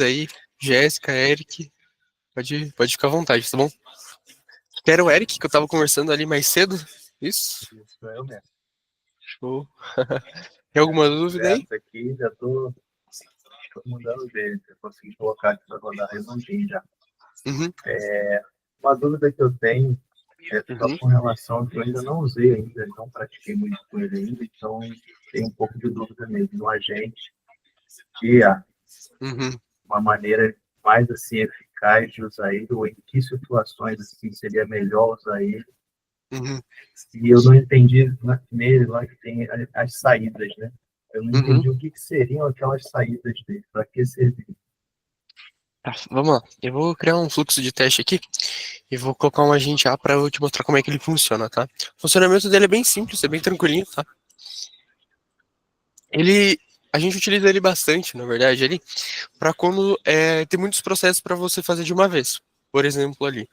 aí, Jéssica, Eric, pode ficar à vontade, tá bom? Que era o Eric que eu tava conversando ali mais cedo. Isso? Isso, eu mesmo. Show. Tem alguma dúvida aí? Certo, aqui já tô mudando dele. Eu consegui colocar aqui para rodar redondinho já. Uhum, Uma dúvida que eu tenho é só uhum, com relação ao que eu ainda não usei ainda, não pratiquei muito com ele ainda, então tenho um pouco de dúvida mesmo no agente de IA, uhum, uma maneira mais assim eficaz de usar ele, ou em que situações assim seria melhor usar ele. uhum, E eu não entendi nele lá que tem as saídas, né? Eu não uhum. entendi o que seriam aquelas saídas dele, para que servir. Tá, vamos lá. Eu vou criar um fluxo de teste aqui e vou colocar um agente A para eu te mostrar como é que ele funciona, tá? O funcionamento dele é bem simples, é bem tranquilinho, tá? Ele, a gente utiliza ele bastante, na verdade, ali, para quando tem muitos processos para você fazer de uma vez. Por exemplo, ali,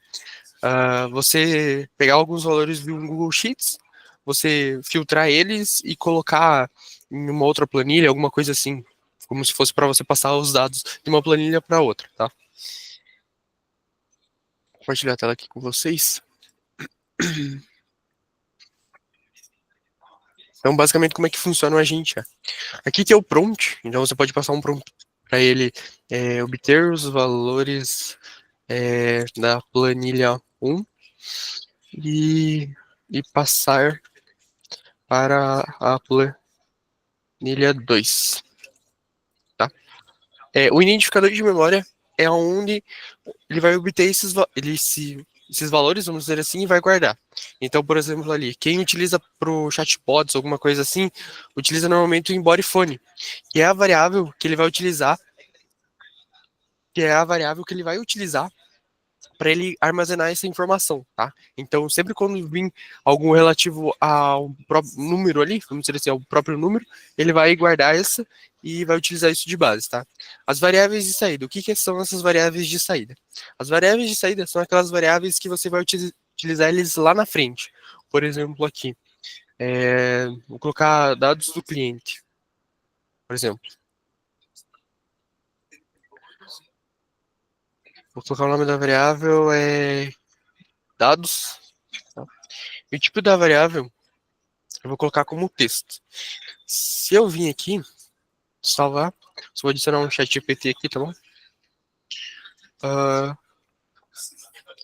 você pegar alguns valores de um Google Sheets, você filtrar eles e colocar em uma outra planilha, alguma coisa assim, como se fosse para você passar os dados de uma planilha para outra, tá? Vou compartilhar a tela aqui com vocês. Então, basicamente, como é que funciona o agente? Aqui que é o prompt, então você pode passar um prompt para ele obter os valores da planilha 1 e, e passar para a planilha 2, tá? O identificador de memória é onde ele vai obter esses valores, vamos dizer assim, e vai guardar. Então, por exemplo, ali, quem utiliza para o chatbots, alguma coisa assim, utiliza normalmente o embody phone, que é a variável que ele vai utilizar, que é a variável que ele vai utilizar para ele armazenar essa informação, tá? Então, sempre quando vir algum relativo ao próprio número ali, vamos dizer assim, ao próprio número, ele vai guardar essa e vai utilizar isso de base, tá? As variáveis de saída, o que que são essas variáveis de saída? As variáveis de saída são aquelas variáveis que você vai utilizar eles lá na frente. Por exemplo, aqui, vou colocar dados do cliente, por exemplo. Vou colocar o nome da variável dados, tá? E o tipo da variável eu vou colocar como texto. Se eu vir aqui, salvar, só vou adicionar um chat GPT aqui, tá bom? Ah,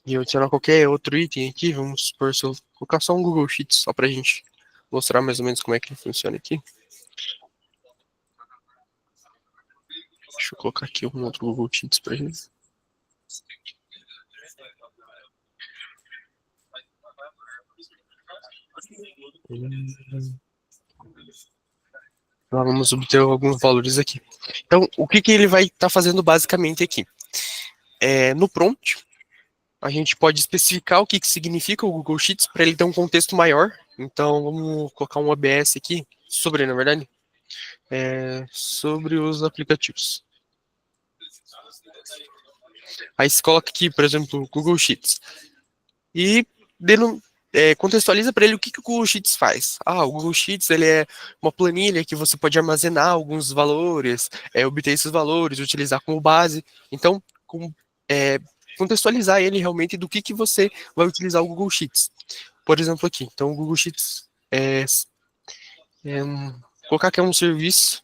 e eu adicionar qualquer outro item aqui, vamos supor, se eu colocar só um Google Sheets, só pra gente mostrar mais ou menos como é que ele funciona aqui. Deixa eu colocar aqui um outro Google Sheets pra gente. Vamos obter alguns valores aqui. Então, o que que ele vai estar fazendo basicamente aqui? No prompt, a gente pode especificar o que que significa o Google Sheets para ele ter um contexto maior. Então, vamos colocar um OBS aqui, sobre, na verdade, sobre os aplicativos. Aí você coloca aqui, por exemplo, Google Sheets. E contextualiza para ele o que que o Google Sheets faz. O Google Sheets ele é uma planilha que você pode armazenar alguns valores, obter esses valores, utilizar como base. Então, é, contextualizar ele realmente do que você vai utilizar o Google Sheets. Por exemplo, aqui. Então, o Google Sheets colocar que é um serviço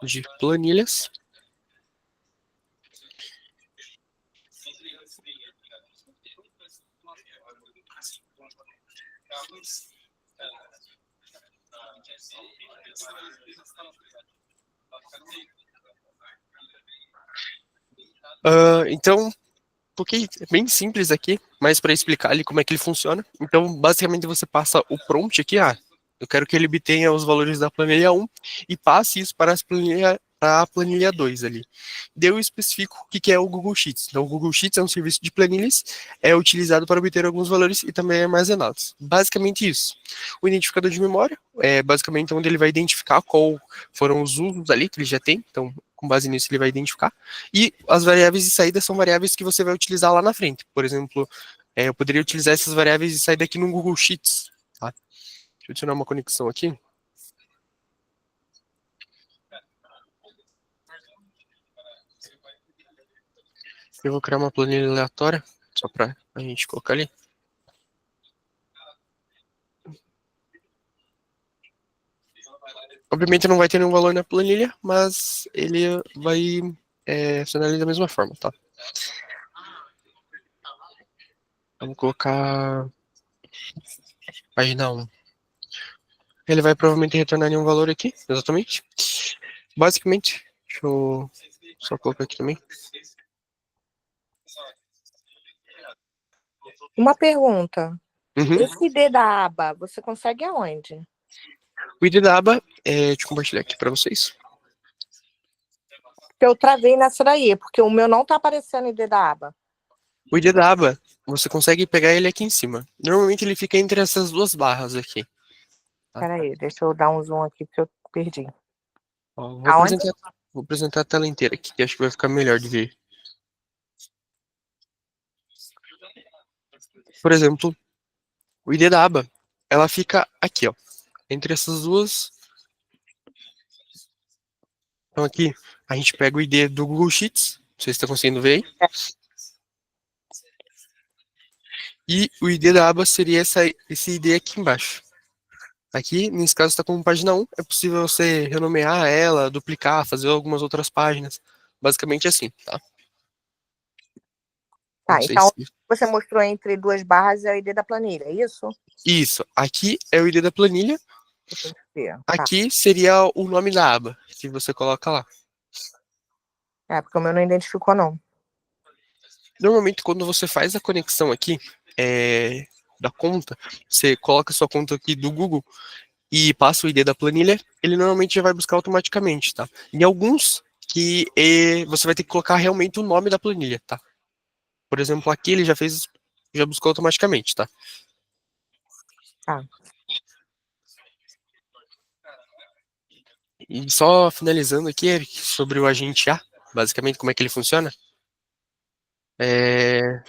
de planilhas. Então, porque é bem simples aqui, mas para explicar ali como é que ele funciona. Então, basicamente, você passa o prompt aqui, eu quero que ele obtenha os valores da planilha 1 e passe isso para a planilha 2 ali. Daí eu especifico o que que é o Google Sheets. Então, o Google Sheets é um serviço de planilhas, é utilizado para obter alguns valores e também armazenados. Basicamente isso. O identificador de memória é basicamente onde ele vai identificar qual foram os usos ali que ele já tem. Então, com base nisso, ele vai identificar. E as variáveis de saída são variáveis que você vai utilizar lá na frente. Por exemplo, eu poderia utilizar essas variáveis de saída aqui no Google Sheets. Tá? Deixa eu adicionar uma conexão aqui. Eu vou criar uma planilha aleatória, só pra a gente colocar ali. Obviamente não vai ter nenhum valor na planilha, mas ele vai funcionar ali da mesma forma, tá? Vamos colocar página 1. Ele vai provavelmente retornar nenhum valor aqui, exatamente. Basicamente, deixa eu só colocar aqui também. Uma pergunta. Uhum. Esse ID da aba, você consegue aonde? O ID da aba, deixa eu compartilhar aqui para vocês. Eu travei nessa daí, porque o meu não tá aparecendo o ID da aba. O ID da aba, você consegue pegar ele aqui em cima. Normalmente ele fica entre essas duas barras aqui. Tá? Peraí, deixa eu dar um zoom aqui, porque eu perdi. Ó, Aonde? vou apresentar a tela inteira aqui, que acho que vai ficar melhor de ver. Por exemplo, o ID da aba, ela fica aqui, ó, entre essas duas. Então aqui a gente pega o ID do Google Sheets, não sei se está conseguindo ver aí. E o ID da aba seria esse ID aqui embaixo. Aqui, nesse caso, está como página 1. É possível você renomear ela, duplicar, fazer algumas outras páginas. Basicamente assim, tá? Não Tá, sei então se. você mostrou entre duas barras é o ID da planilha, é isso? Isso. Aqui é o ID da planilha. Tem que ser. Tá. Aqui seria o nome da aba que você coloca lá. É, porque o meu não identificou, não. Normalmente, quando você faz a conexão aqui da conta, você coloca sua conta aqui do Google e passa o ID da planilha, ele normalmente já vai buscar automaticamente, tá? Em alguns que você vai ter que colocar realmente o nome da planilha, tá? Por exemplo, aqui ele já buscou automaticamente, tá? Tá. E só finalizando aqui, Eric, sobre o agente A, basicamente como é que ele funciona. É...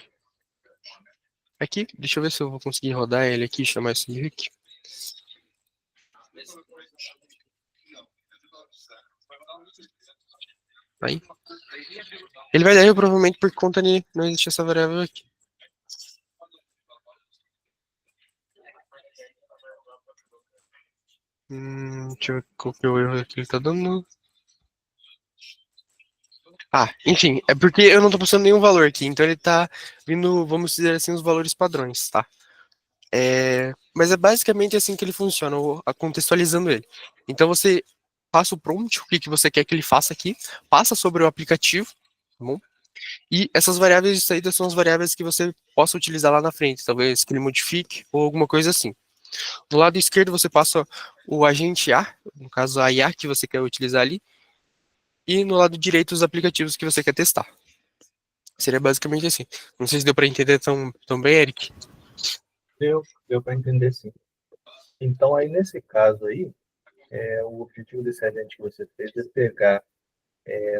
Aqui, deixa eu ver se eu vou conseguir rodar ele aqui, chamar esse Rick. Aí. Ele vai dar erro provavelmente por conta de não existe essa variável aqui. Deixa eu ver qual que é o erro que ele tá dando. Ah, enfim, é porque eu não tô passando nenhum valor aqui, então ele tá vindo, vamos dizer assim, os valores padrões, tá? Mas é basicamente assim que ele funciona, contextualizando ele. Então você passa o prompt, o que que você quer que ele faça aqui, passa sobre o aplicativo, tá bom? E essas variáveis de saída são as variáveis que você possa utilizar lá na frente, talvez que ele modifique ou alguma coisa assim. Do lado esquerdo você passa o agente A, no caso a IA que você quer utilizar ali, e no lado direito os aplicativos que você quer testar. Seria basicamente assim. Não sei se deu para entender tão bem, Eric. Deu para entender sim. Então, aí nesse caso aí, o objetivo desse agente que você fez é pegar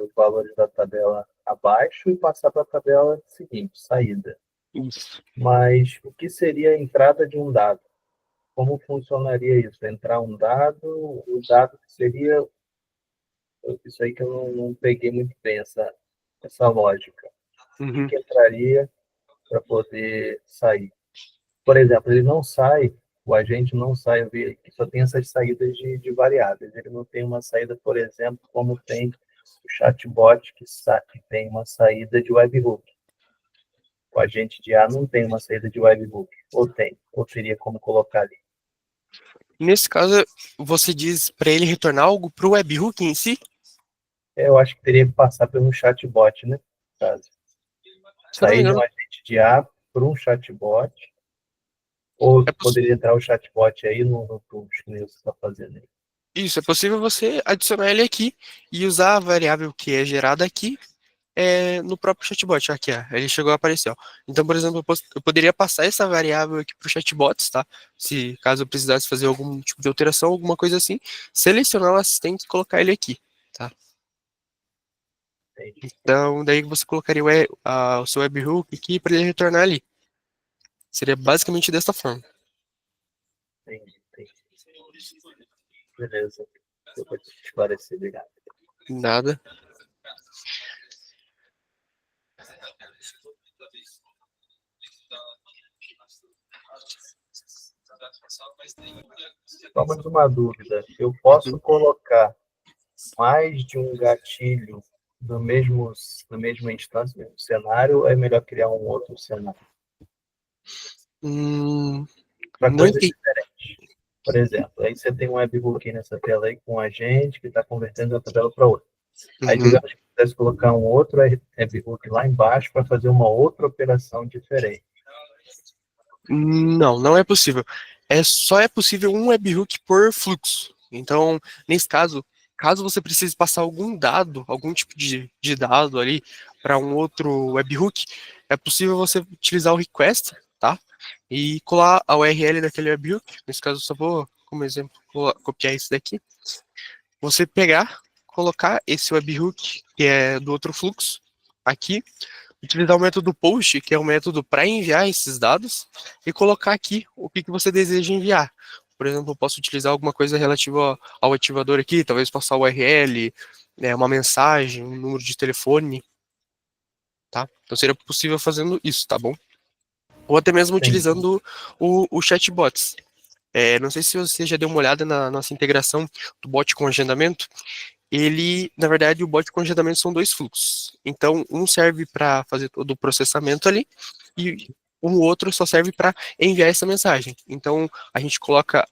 os valores da tabela abaixo e passar para a tabela seguinte, saída. Isso. Mas o que seria a entrada de um dado? Como funcionaria isso? Entrar um dado, o dado seria isso aí que eu não peguei muito bem, essa lógica. O que, Uhum. que entraria para poder sair? Por exemplo, ele não sai, o agente não sai, eu vi que só tem essas saídas de variáveis. Ele não tem uma saída, por exemplo, como tem o chatbot, que tem uma saída de webhook. O agente de A não tem uma saída de webhook. Ou tem, ou teria como colocar ali. Nesse caso, você diz para ele retornar algo para o webhook em si? Eu acho que teria que passar por um chatbot, né? Caso. Se eu não me Sair de um engano, agente de A para um chatbot, ou é possível. poderia entrar o chatbot aí no prompt que você está fazendo aí. Isso, é possível você adicionar ele aqui e usar a variável que é gerada aqui no próprio chatbot. Aqui, ó, ele chegou a aparecer. Ó. Então, por exemplo, eu poderia passar essa variável aqui para o chatbot, tá? Se caso eu precisasse fazer algum tipo de alteração, alguma coisa assim, selecionar o assistente e colocar ele aqui, tá? Entendi, Então, daí você colocaria o seu webhook aqui para ele retornar ali. Seria basicamente dessa forma. entendi. Beleza. Eu vou te esclarecer, obrigado. Nada. Só mais uma dúvida. Eu posso colocar mais de um gatilho na mesma instância, no mesmo cenário, ou é melhor criar um outro cenário? Para Não coisas entendi. diferentes. Por exemplo, aí você tem um webhook nessa tela aí com um agente que está convertendo de uma tabela para outra. Aí, digamos que quisesse colocar um outro webhook lá embaixo para fazer uma outra operação diferente. Não é possível. Só é possível um webhook por fluxo. Então, nesse caso, caso você precise passar algum dado, algum tipo de dado ali para um outro webhook, é possível você utilizar o request, tá? E colar a URL daquele webhook. Nesse caso, eu só vou, como exemplo, copiar esse daqui. Você pegar, colocar esse webhook, que é do outro fluxo, aqui, utilizar o método post, que é o método para enviar esses dados, e colocar aqui o que você deseja enviar. Por exemplo, eu posso utilizar alguma coisa relativa ao ativador aqui, talvez passar o URL, uma mensagem, um número de telefone, tá? Então seria possível fazendo isso, tá bom? Ou até mesmo utilizando o chatbots. Não sei se você já deu uma olhada na nossa integração do bot com agendamento. Na verdade, o bot com agendamento são dois fluxos. Então, um serve para fazer todo o processamento ali e o outro só serve para enviar essa mensagem. Então, a gente coloca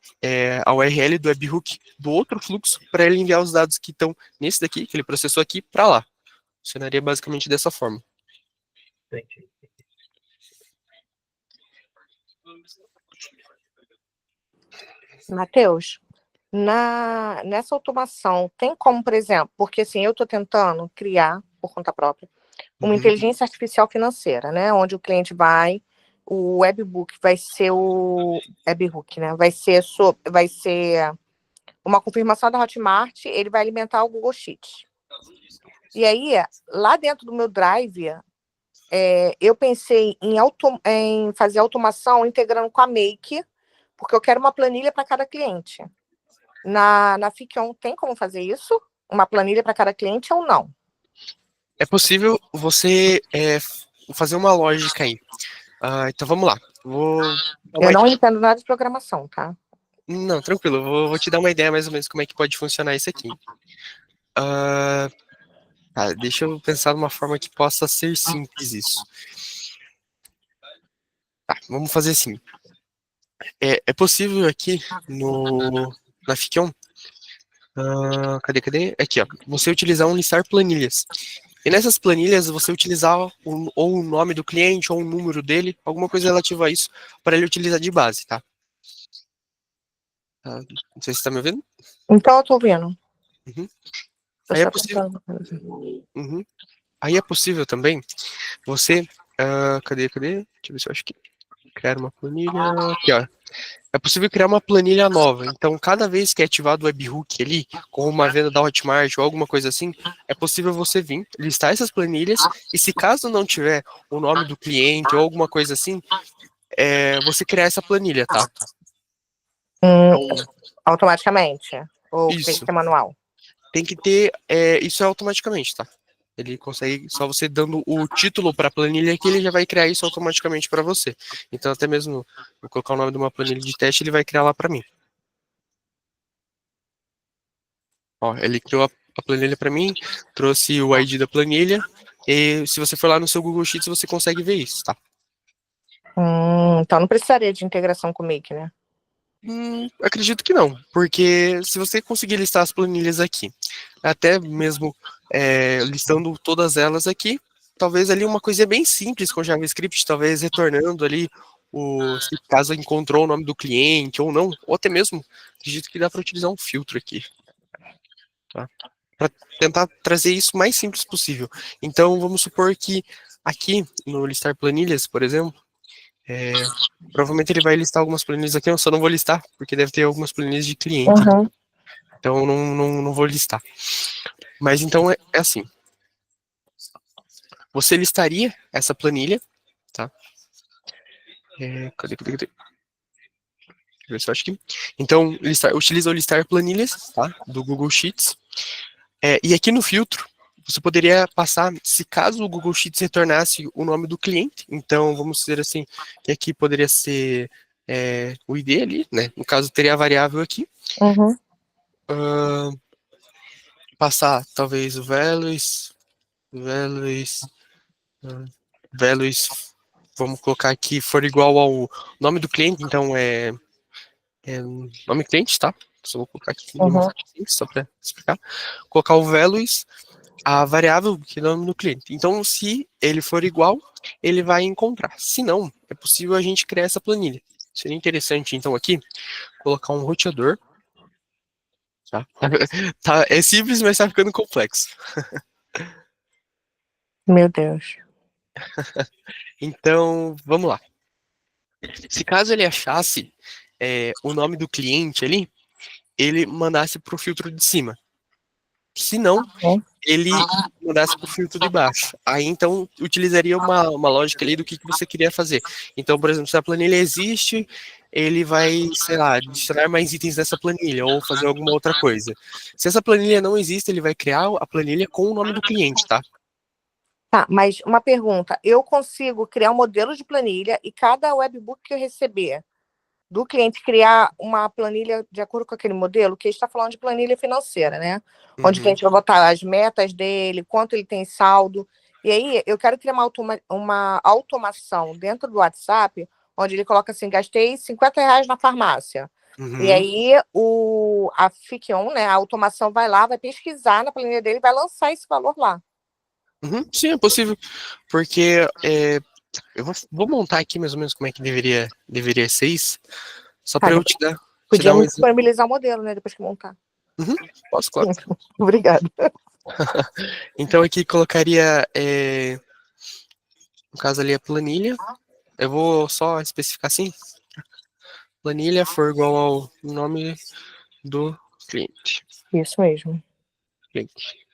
a URL do webhook do outro fluxo para ele enviar os dados que estão nesse daqui, que ele processou aqui, para lá. Funcionaria basicamente dessa forma. Entendi. Matheus, nessa automação, tem como, por exemplo, porque assim, eu estou tentando criar, por conta própria, uma inteligência artificial financeira, né? Onde o cliente o webhook vai ser o webhook, né? Vai ser uma confirmação da Hotmart, ele vai alimentar o Google Sheets. E aí, lá dentro do meu Drive, eu pensei em fazer automação integrando com a Make, porque eu quero uma planilha para cada cliente. Na Ficon tem como fazer isso? Uma planilha para cada cliente ou não? É possível você fazer uma lógica aí. Então vamos lá. Eu não entendo nada de programação, tá? Não, tranquilo. Vou te dar uma ideia mais ou menos como é que pode funcionar isso aqui. Deixa eu pensar numa forma que possa ser simples isso. Vamos fazer assim. É possível aqui na Ficon, cadê? Aqui, ó. Você utilizar um listar planilhas. E nessas planilhas você utilizar ou o nome do cliente ou o número dele, alguma coisa relativa a isso, para ele utilizar de base, tá? Não sei se você tá me ouvindo. Então eu tô vendo. Uhum. Aí é possível. Uhum. Aí é possível também você. Cadê? Deixa eu ver se eu acho que. Criar uma planilha. Aqui, ó. É possível criar uma planilha nova. Então, cada vez que é ativado o webhook ali, com uma venda da Hotmart ou alguma coisa assim, é possível você vir, listar essas planilhas, e se caso não tiver o nome do cliente ou alguma coisa assim, você criar essa planilha, tá? Automaticamente? Ou tem Isso. que ser manual? Tem que ter. Isso é automaticamente, tá? Ele consegue, só você dando o título para a planilha aqui, ele já vai criar isso automaticamente para você. Então, até mesmo, vou colocar o nome de uma planilha de teste, ele vai criar lá para mim. Ó, ele criou a planilha para mim, trouxe o ID da planilha, e se você for lá no seu Google Sheets, você consegue ver isso, tá? Então não precisaria de integração com o Make, né? Acredito que não, porque se você conseguir listar as planilhas aqui, até mesmo listando todas elas aqui, talvez ali uma coisa bem simples com JavaScript, talvez retornando ali se caso encontrou o nome do cliente ou não, ou até mesmo, acredito que dá para utilizar um filtro aqui, tá? Para tentar trazer isso o mais simples possível. Então, vamos supor que aqui no listar planilhas, por exemplo, provavelmente ele vai listar algumas planilhas aqui, eu só não vou listar, porque deve ter algumas planilhas de cliente. Uhum. Então, não vou listar. Mas então é assim. Você listaria essa planilha, tá? Cadê? Deixa eu ver se eu acho que. Então, utiliza o listar planilhas, tá? Do Google Sheets. E aqui no filtro, você poderia passar, se caso o Google Sheets retornasse o nome do cliente, então vamos dizer assim, que aqui poderia ser o ID ali, né? No caso, teria a variável aqui. Uhum. Passar talvez o values, vamos colocar aqui, for igual ao nome do cliente, então nome cliente, tá? Só vou colocar aqui Uhum. só para explicar. Colocar o values, a variável que é o nome do cliente. Então, se ele for igual, ele vai encontrar. Se não, é possível a gente criar essa planilha. Seria interessante, então, aqui, colocar um roteador. Tá? É simples, mas tá ficando complexo. Meu Deus. Então, vamos lá. Se caso ele achasse o nome do cliente ali, ele mandasse para o filtro de cima. Se não, Uhum. ele mandasse para o filtro de baixo. Aí, então, utilizaria uma lógica ali do que você queria fazer. Então, por exemplo, se a planilha existe, ele vai, sei lá, adicionar mais itens nessa planilha ou fazer alguma outra coisa. Se essa planilha não existe, ele vai criar a planilha com o nome do cliente, tá? Tá, mas uma pergunta. Eu consigo criar um modelo de planilha e cada webbook que eu receber do cliente criar uma planilha de acordo com aquele modelo, que a gente está falando de planilha financeira, né? Onde o Uhum. cliente vai botar as metas dele, quanto ele tem saldo. E aí, eu quero criar uma automação dentro do WhatsApp, onde ele coloca assim, gastei R$ 50 na farmácia. E Uhum. aí, a Fikion, né, a automação vai lá, vai pesquisar na planilha dele e vai lançar esse valor lá. Uhum. Sim, é possível. Porque eu vou montar aqui mais ou menos como é que deveria ser isso, só Tá, para eu depois te podia dar um me exemplo. disponibilizar o modelo, né, depois que montar. Uhum. Posso, claro. Obrigada. Então aqui colocaria, no caso ali, a planilha. Eu vou só especificar assim. Planilha for igual ao nome do cliente. Isso mesmo. Cliente.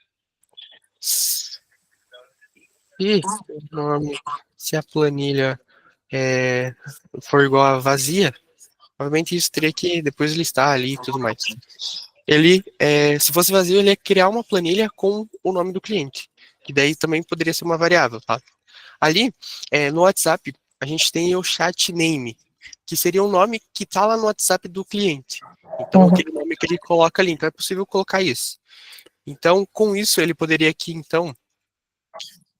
E o nome, se a planilha for igual a vazia, obviamente isso teria que depois listar ali e tudo mais. Ele, se fosse vazio, ele ia criar uma planilha com o nome do cliente, que daí também poderia ser uma variável, tá? Ali, no WhatsApp, a gente tem o chat name, que seria um nome que está lá no WhatsApp do cliente. Então, Uhum. aquele nome que ele coloca ali. Então, é possível colocar isso. Então, com isso, ele poderia aqui, então,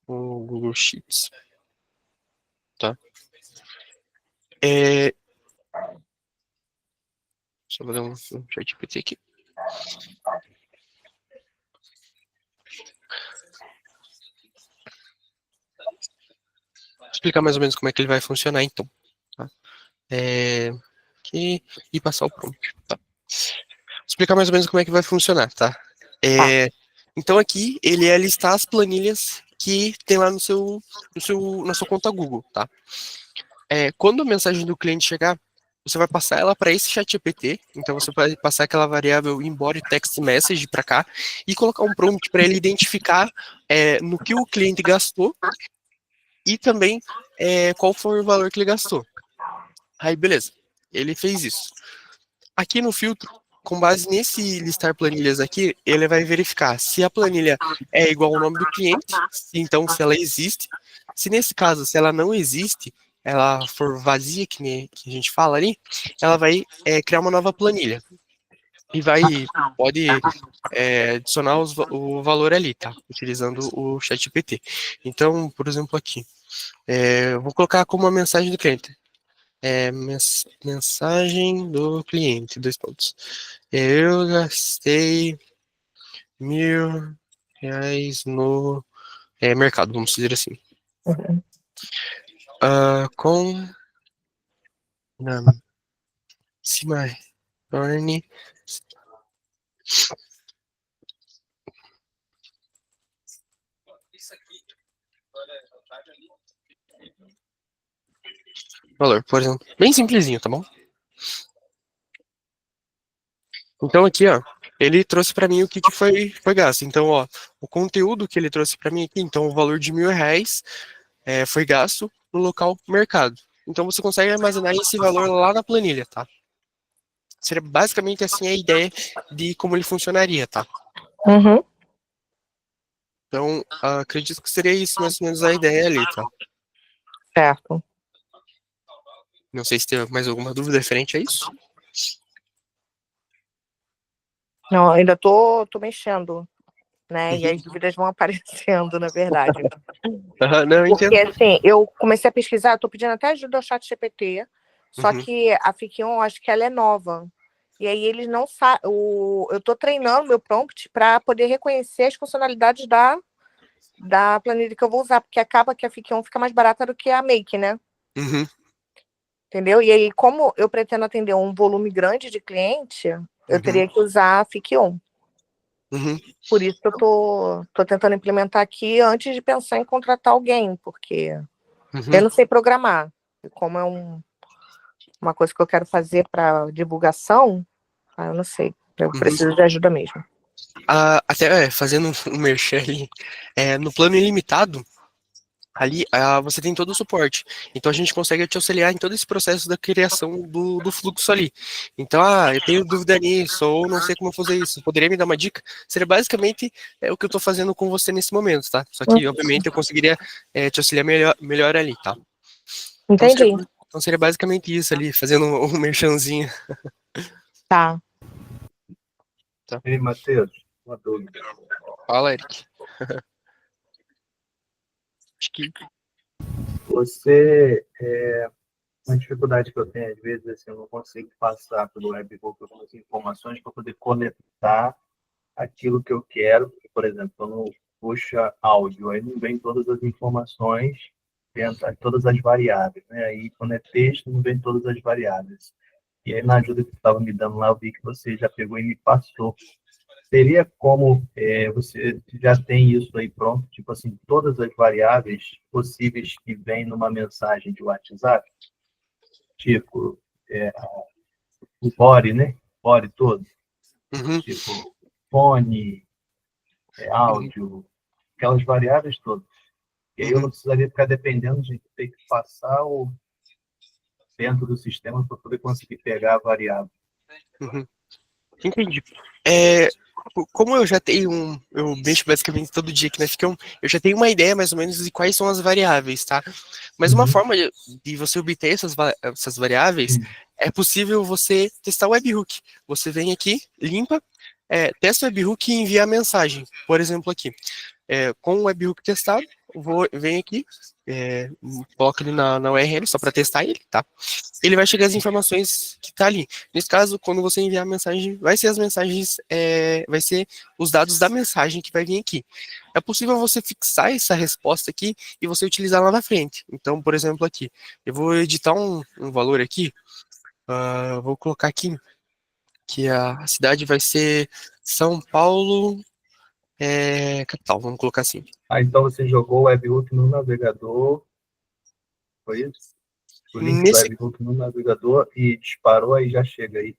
o Google Sheets, tá? Deixa eu fazer um chat GPT aqui. Vou explicar mais ou menos como é que ele vai funcionar, então. Tá? Aqui, e passar o prompt. Tá? Vou explicar mais ou menos como é que vai funcionar, tá? Tá. Então aqui ele é listar as planilhas que tem lá na sua conta Google, tá? Quando a mensagem do cliente chegar, você vai passar ela para esse chat GPT, então você vai passar aquela variável embody text message para cá e colocar um prompt para ele identificar no que o cliente gastou e também qual foi o valor que ele gastou. Aí beleza, ele fez isso. Aqui no filtro, com base nesse listar planilhas aqui, ele vai verificar se a planilha é igual ao nome do cliente, então se ela existe. Se nesse caso, se ela não existe, ela for vazia, que a gente fala ali, ela vai criar uma nova planilha. E pode adicionar o valor ali, tá? Utilizando o ChatGPT. Então, por exemplo, aqui, eu vou colocar como uma mensagem do cliente. Mensagem do cliente, dois pontos. Eu gastei R$ 1.000 no mercado, vamos dizer assim. Uhum. Com cima return valor, por exemplo. Bem simplesinho, tá bom? Então aqui, ó, ele trouxe para mim o que foi gasto. Então, ó, o conteúdo que ele trouxe para mim aqui, então o valor de R$ 1.000 foi gasto no local mercado. Então você consegue armazenar esse valor lá na planilha, tá? Seria basicamente assim a ideia de como ele funcionaria, tá? Uhum. Então, acredito que seria isso mais ou menos a ideia ali, tá? Certo. Não sei se tem mais alguma dúvida referente a isso. Não, ainda tô mexendo, né? E Uhum. as dúvidas vão aparecendo, na verdade. Não, eu entendo. Porque, assim, eu comecei a pesquisar, eu tô pedindo até ajuda ao chat GPT, só Uhum. que a Fikion, eu acho que ela é nova. E aí eles não sabem. Eu tô treinando meu prompt para poder reconhecer as funcionalidades da planilha que eu vou usar, porque acaba que a Fikion fica mais barata do que a Make, né? Uhum. Entendeu? E aí, como eu pretendo atender um volume grande de cliente, eu Uhum. teria que usar a Fikion. Uhum. Por isso que eu tô tentando implementar aqui antes de pensar em contratar alguém, porque eu Uhum. não sei programar. E como é uma coisa que eu quero fazer para divulgação, eu não sei. Eu Uhum. preciso de ajuda mesmo. Até fazendo um merchan ali, no plano ilimitado, ali você tem todo o suporte. Então a gente consegue te auxiliar em todo esse processo da criação do fluxo ali. Então, eu tenho dúvida nisso, ou não sei como fazer isso. Poderia me dar uma dica? Seria basicamente o que eu estou fazendo com você nesse momento, tá? Só que, obviamente, eu conseguiria te auxiliar melhor ali, tá? Então seria, Entendi. então seria basicamente isso ali, fazendo um merchanzinho. Tá. Tá? Ei, Matheus, uma dúvida. Fala, Eric. Acho que. Você, uma dificuldade que eu tenho, às vezes, assim, eu não consigo passar pelo webhook algumas informações para poder conectar aquilo que eu quero. Por exemplo, quando puxa áudio, aí não vem todas as informações, dentro, todas as variáveis, né? Aí, quando é texto, não vem todas as variáveis. E aí, na ajuda que você estava me dando lá, eu vi que você já pegou e me passou. Teria como você já tem isso aí pronto, tipo assim, todas as variáveis possíveis que vêm numa mensagem de WhatsApp, tipo o body, né? Body todo, Uhum, tipo fone, uhum, áudio, aquelas variáveis todas. E aí eu uhum, não precisaria ficar dependendo de ter que passar o dentro do sistema para poder conseguir pegar a variável. uhum. Entendi. É, como eu já tenho eu mexo basicamente todo dia aqui na Ficam, eu já tenho uma ideia mais ou menos de quais são as variáveis, tá? Mas uma Uhum. forma de você obter essas variáveis Sim. é possível você testar o webhook. Você vem aqui, limpa, testa o webhook e envia a mensagem. Por exemplo, aqui. Com o webhook testado, venho aqui, coloco ele na URL só para testar ele, tá? Ele vai chegar as informações que tá ali. Nesse caso, quando você enviar a mensagem, vai ser as mensagens, vai ser os dados da mensagem que vai vir aqui. É possível você fixar essa resposta aqui e você utilizar lá na frente. Então, por exemplo, aqui, eu vou editar um valor aqui, vou colocar aqui que a cidade vai ser São Paulo, capital, vamos colocar assim. Então você jogou o webhook no navegador, foi isso? O link do Nesse webhook no navegador e disparou, aí já chega aí.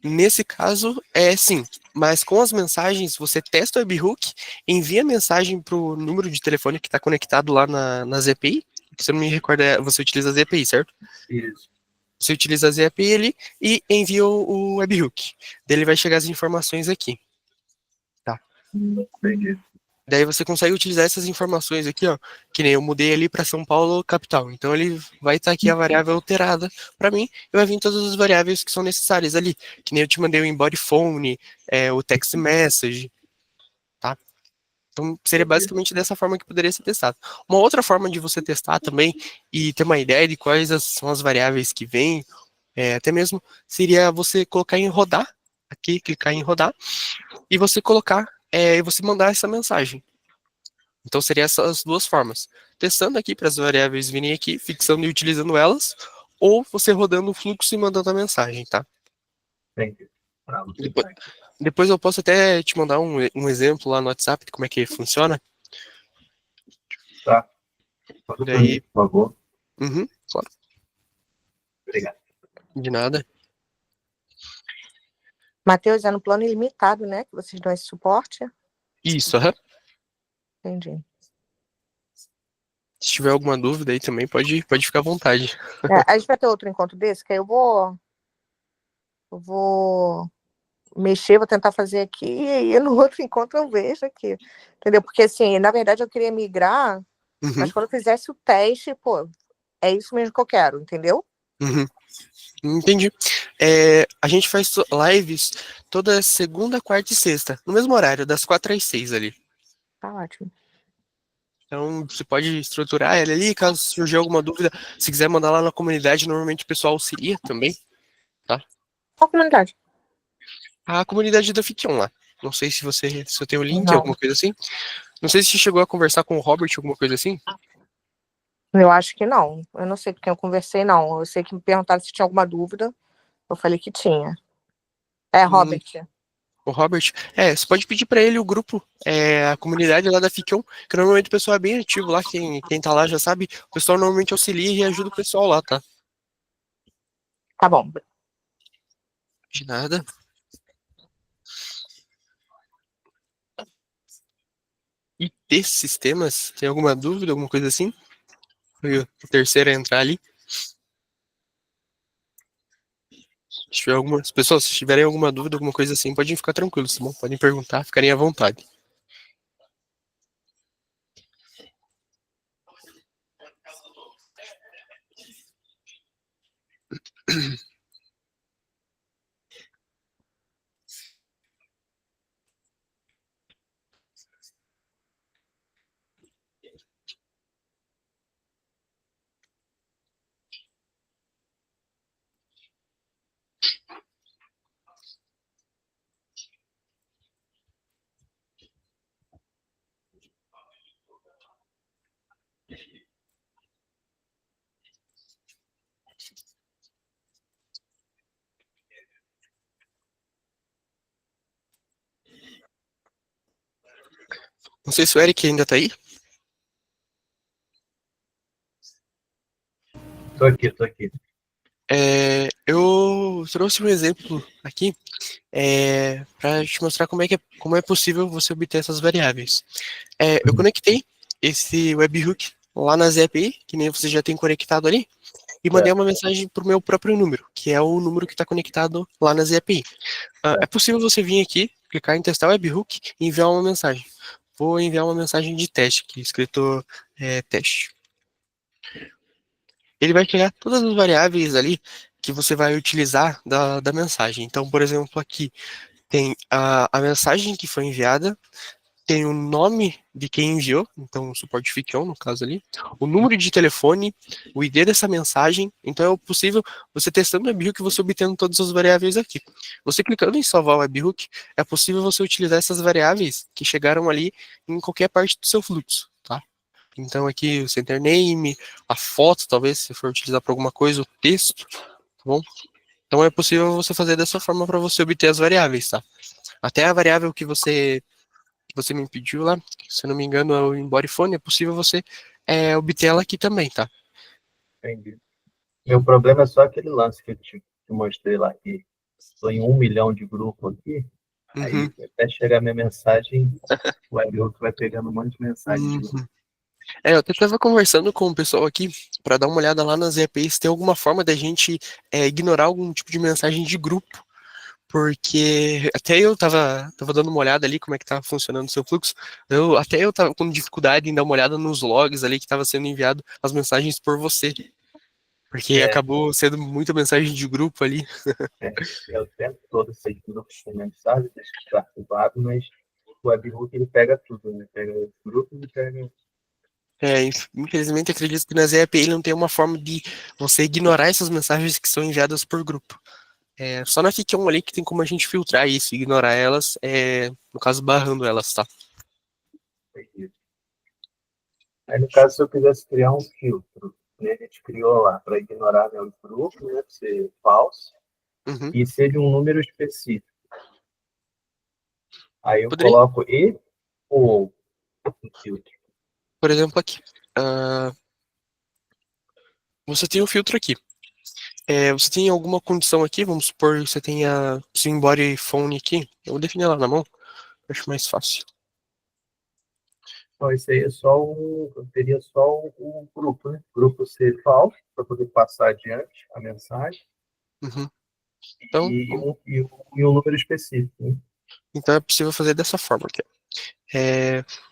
Nesse caso, sim, mas com as mensagens, você testa o webhook, envia a mensagem para o número de telefone que está conectado lá na ZPI, que se eu não me recordo, você utiliza a ZPI, certo? Isso. Você utiliza a ZPI ali e envia o webhook. Daí ele vai chegar as informações aqui, tá? Entendi. Daí você consegue utilizar essas informações aqui, ó, que nem eu mudei ali para São Paulo, capital. Então ele vai estar aqui a variável alterada para mim e vai vir todas as variáveis que são necessárias ali, que nem eu te mandei o embody phone, o text message, tá? Então seria Entendi. basicamente dessa forma que poderia ser testado. Uma outra forma de você testar também e ter uma ideia de quais são as variáveis que vêm, até mesmo seria você colocar em rodar, aqui, clicar em rodar, e você colocar, e você mandar essa mensagem. Então seria essas duas formas. Testando aqui para as variáveis virem aqui, fixando e utilizando elas, ou você rodando o fluxo e mandando a mensagem, tá? Entendi. Ah, vou Depois, tentar aqui. depois eu posso até te mandar um exemplo lá no WhatsApp de como é que funciona. Tá? Manda para mim, Daí, por favor. claro, Obrigado. de nada. Matheus, é no plano ilimitado, né? Que vocês dão esse suporte? Isso, aham. Entendi. Se tiver alguma dúvida aí também, pode ficar à vontade. A gente vai ter outro encontro desse, que aí eu vou mexer, vou tentar fazer aqui, e aí no outro encontro eu vejo aqui. Entendeu? Porque, assim, na verdade eu queria migrar, mas Uhum, quando eu fizesse o teste, pô, é isso mesmo que eu quero, entendeu? uhum. Entendi. A gente faz lives toda segunda, quarta e sexta, no mesmo horário, das 4 às 6 ali. Tá ótimo. Então, você pode estruturar ela ali, caso surgir alguma dúvida, se quiser mandar lá na comunidade, normalmente o pessoal auxilia também, tá? Qual comunidade? A comunidade da Fiction lá. Não sei se eu tenho o link, Não, alguma coisa assim. Não sei se você chegou a conversar com o Robert, alguma coisa assim. eu acho que não. Eu não sei com quem eu conversei, não. Eu sei que me perguntaram se tinha alguma dúvida. Eu falei que tinha. É, Hum, Robert. o Robert. Você pode pedir pra ele o grupo, a comunidade lá da Fiction, que normalmente o pessoal é bem ativo lá, quem tá lá já sabe. O pessoal normalmente auxilia e ajuda o pessoal lá, tá? Tá bom. De nada. IT Sistemas, tem alguma dúvida, alguma coisa assim? Foi o terceiro a entrar ali. Se tiver algumas pessoas, se tiverem alguma dúvida, alguma coisa assim, podem ficar tranquilos, tá bom? Podem perguntar, ficarem à vontade. Não sei se o Eric ainda tá aí. Tô aqui, tô aqui. Eu trouxe um exemplo aqui para te mostrar como é possível você obter essas variáveis. Eu conectei esse webhook lá na ZPI, que nem você já tem conectado ali, e mandei Certo, uma mensagem para o meu próprio número, que é o número que está conectado lá na ZPI. É certo. possível você vir aqui, clicar em testar webhook e enviar uma mensagem. Vou enviar uma mensagem de teste aqui, escrito teste. Ele vai criar todas as variáveis ali que você vai utilizar da mensagem. Então, por exemplo, aqui tem a mensagem que foi enviada, tem o nome de quem enviou, então o suporte ficção, no caso ali, o número de telefone, o ID dessa mensagem. Então é possível, você testando o webhook, você obtendo todas as variáveis aqui. Você clicando em salvar o webhook, é possível você utilizar essas variáveis que chegaram ali em qualquer parte do seu fluxo, tá? Então aqui o center name, a foto, talvez, se for utilizar para alguma coisa, o texto, tá bom? Então é possível você fazer dessa forma para você obter as variáveis, tá? Até a variável que você me pediu lá, se eu não me engano, é o embody phone, é possível você obter ela aqui também, tá? Entendi. Meu problema é só aquele lance que eu te mostrei lá, que estou em 1 milhão de grupo aqui, Uhum, aí até chegar a minha mensagem, o webhook vai pegando um monte de mensagem de grupo. uhum. Eu até estava conversando com o pessoal aqui para dar uma olhada lá nas EPIs, se tem alguma forma da gente ignorar algum tipo de mensagem de grupo, porque até eu tava dando uma olhada ali como é que tava funcionando o seu fluxo, até eu tava com dificuldade em dar uma olhada nos logs ali que tava sendo enviado as mensagens por você, porque É, acabou sendo muita mensagem de grupo ali. é o tempo todo sei que não tem mensagem, deixa arquivado, mas o webhook ele pega tudo, né? Pega os grupos e pega. Infelizmente acredito que nas EPI não tem uma forma de você ignorar essas mensagens que são enviadas por grupo. Só na Fiction ali que tem como a gente filtrar isso, ignorar elas, no caso barrando elas, tá? Aí, no caso, se eu quisesse criar um filtro, né, a gente criou lá para ignorar, né, os grupos, né, para ser falso, Uhum. e ser de um número específico. Aí eu Poderia, coloco e ou no filtro. por exemplo, aqui. ah, Você tem um filtro aqui. Você tem alguma condição aqui, vamos supor que você tenha seu embody phone aqui. Eu vou definir lá na mão, acho mais fácil. Então, isso aí é só eu teria só o grupo, né? Grupo ser falso, para poder passar adiante a mensagem. Uhum. Então, e um número específico, né? então é possível fazer dessa forma aqui.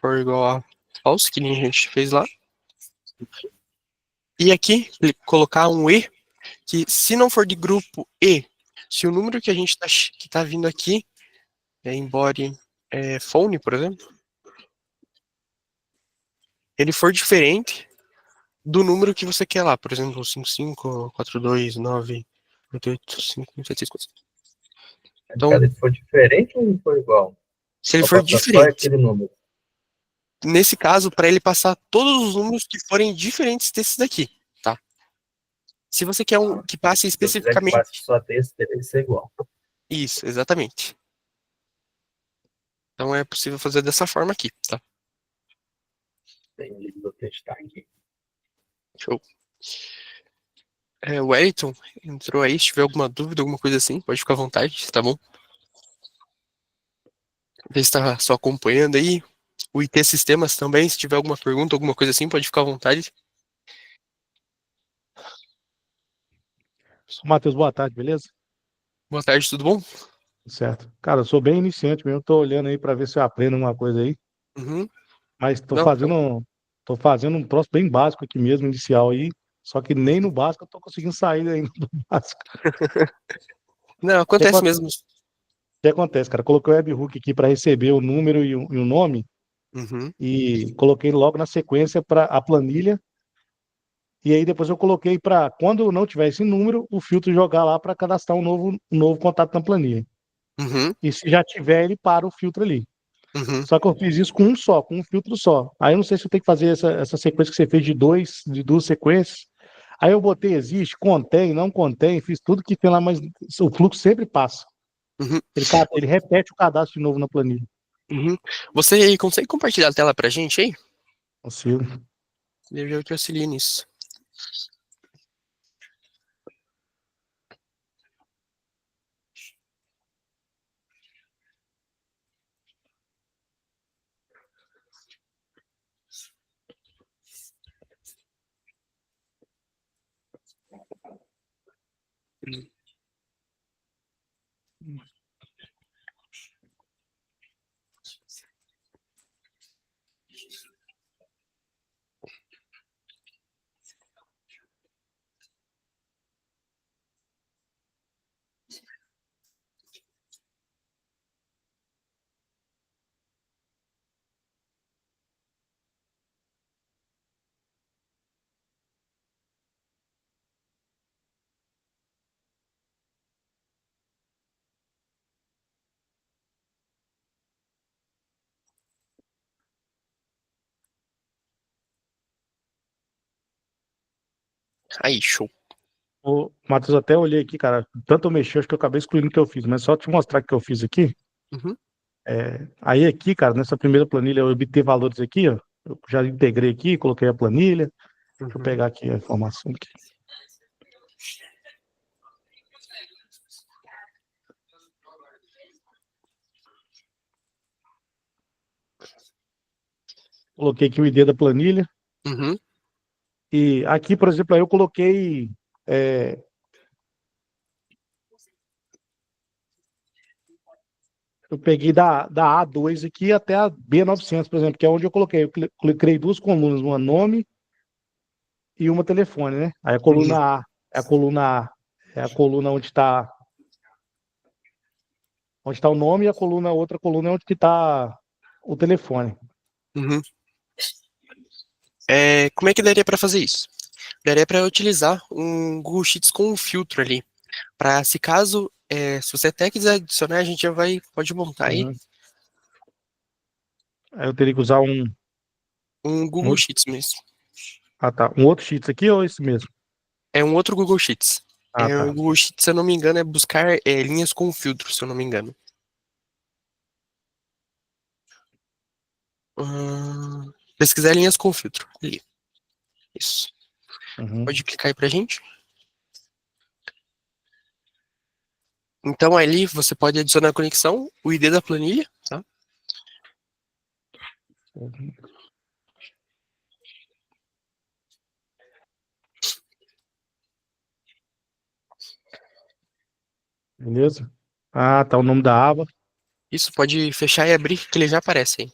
For igual a false, que nem a gente fez lá. E aqui, colocar um E, que se não for de grupo E, se o número que a gente que tá vindo aqui, embora phone, por exemplo, ele for diferente do número que você quer lá, por exemplo, 55, 42, 9, 88, 5, 7, 6, 4. Então, Cara, ele for diferente ou ele for igual? se ele Ou for passar só diferente, aquele número? nesse caso, para ele passar todos os números que forem diferentes desses daqui, tá? Se você quer um que passe Se eu quiser que passe especificamente só desse, teria que ser igual. isso, exatamente. Então é possível fazer dessa forma aqui, tá? Entendi, vou testar aqui. Show. O Wellington entrou aí, se tiver alguma dúvida, alguma coisa assim, pode ficar à vontade, tá bom? Ele está só acompanhando aí. O IT Sistemas também, se tiver alguma pergunta, alguma coisa assim, pode ficar à vontade. Matheus, boa tarde, beleza? Boa tarde, tudo bom? Certo. Cara, eu sou bem iniciante mesmo, tô olhando aí para ver se eu aprendo alguma coisa aí, Uhum. mas Não, tô fazendo um troço bem básico aqui mesmo, inicial aí, só que nem no básico eu tô conseguindo sair ainda do básico. não, O que, acontece mesmo. que acontece, cara? Coloquei o webhook aqui para receber o número e o nome Uhum, e coloquei logo na sequência para a planilha. E aí depois eu coloquei para, quando não tiver esse número, o filtro jogar lá para cadastrar um novo contato na planilha. uhum, E se já tiver, ele para o filtro ali. uhum, Só que eu fiz isso com um só, com um filtro só. Aí eu não sei se eu tenho que fazer essa sequência que você fez de duas sequências. Aí eu botei existe, contém, não contém, fiz tudo que tem lá, mas o fluxo sempre passa. uhum, Ele repete o cadastro de novo na planilha. uhum. Você consegue compartilhar a tela pra gente aí? Consigo. Eu te auxilio nisso. Aí, show. O Matheus, até olhei aqui, cara. Tanto eu mexi, acho que eu acabei excluindo o que eu fiz, mas só te mostrar o que eu fiz aqui. Uhum, Aí aqui, cara, nessa primeira planilha, eu obter valores aqui, ó. Eu já integrei aqui, coloquei a planilha. Deixa eu uhum. pegar aqui a informação aqui. Coloquei aqui o ID da planilha. Uhum, E aqui, por exemplo, aí eu coloquei. é, eu peguei da A2 aqui até a B900, por exemplo, que é onde eu coloquei. Criei duas colunas, uma nome e uma telefone, né? Aí a uhum, coluna A é a coluna A, é a coluna onde está o nome e a outra coluna é onde que está o telefone. uhum. Como é que daria para fazer isso? Daria para utilizar um Google Sheets com um filtro ali, para se caso, se você até quiser adicionar, a gente já pode montar aí Uhum. Aí eu teria que usar um um Google outro, Sheets mesmo. tá, um outro Sheets aqui ou esse mesmo? É um outro Google Sheets. Ah, O tá. Google Sheets, se eu não me engano, é buscar linhas com filtro, se eu não me engano. Pesquisar linhas com filtro. Ali. Isso. Uhum. Pode clicar aí pra gente. Então ali você pode adicionar a conexão, o ID da planilha, tá? Beleza? Ah, tá o nome da aba. Isso, pode fechar e abrir, que ele já aparece aí.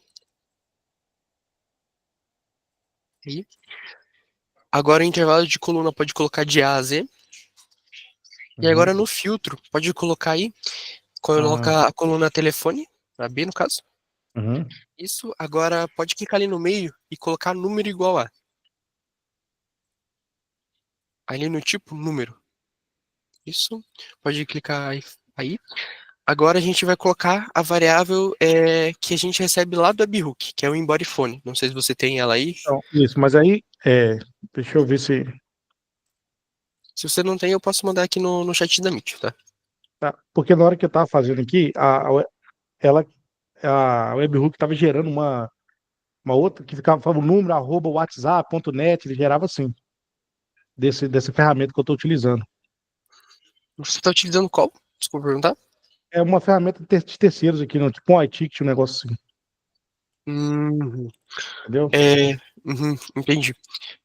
Aí. Agora o intervalo de coluna pode colocar de A a Z. E agora Uhum. no filtro, pode colocar aí, Ah, colocar a coluna telefone, a B no caso. uhum. Isso, agora pode clicar ali no meio e colocar número igual a. Ali no tipo, número. Isso, pode clicar aí. Agora a gente vai colocar a variável que a gente recebe lá do webhook, que é o embody phone. Não sei se você tem ela aí. Então, isso, mas aí, deixa eu ver se. Se você não tem, eu posso mandar aqui no chat da Meet, tá? Tá, porque na hora que eu tava fazendo aqui, ela, a webhook tava gerando uma outra que ficava falando número, arroba, whatsapp.net, ele gerava assim, dessa ferramenta que eu tô utilizando. Você está utilizando qual? Desculpa perguntar. É uma ferramenta de terceiros aqui, não, tipo um iTicket, um negócio assim, Uhum. entendeu? Entendi.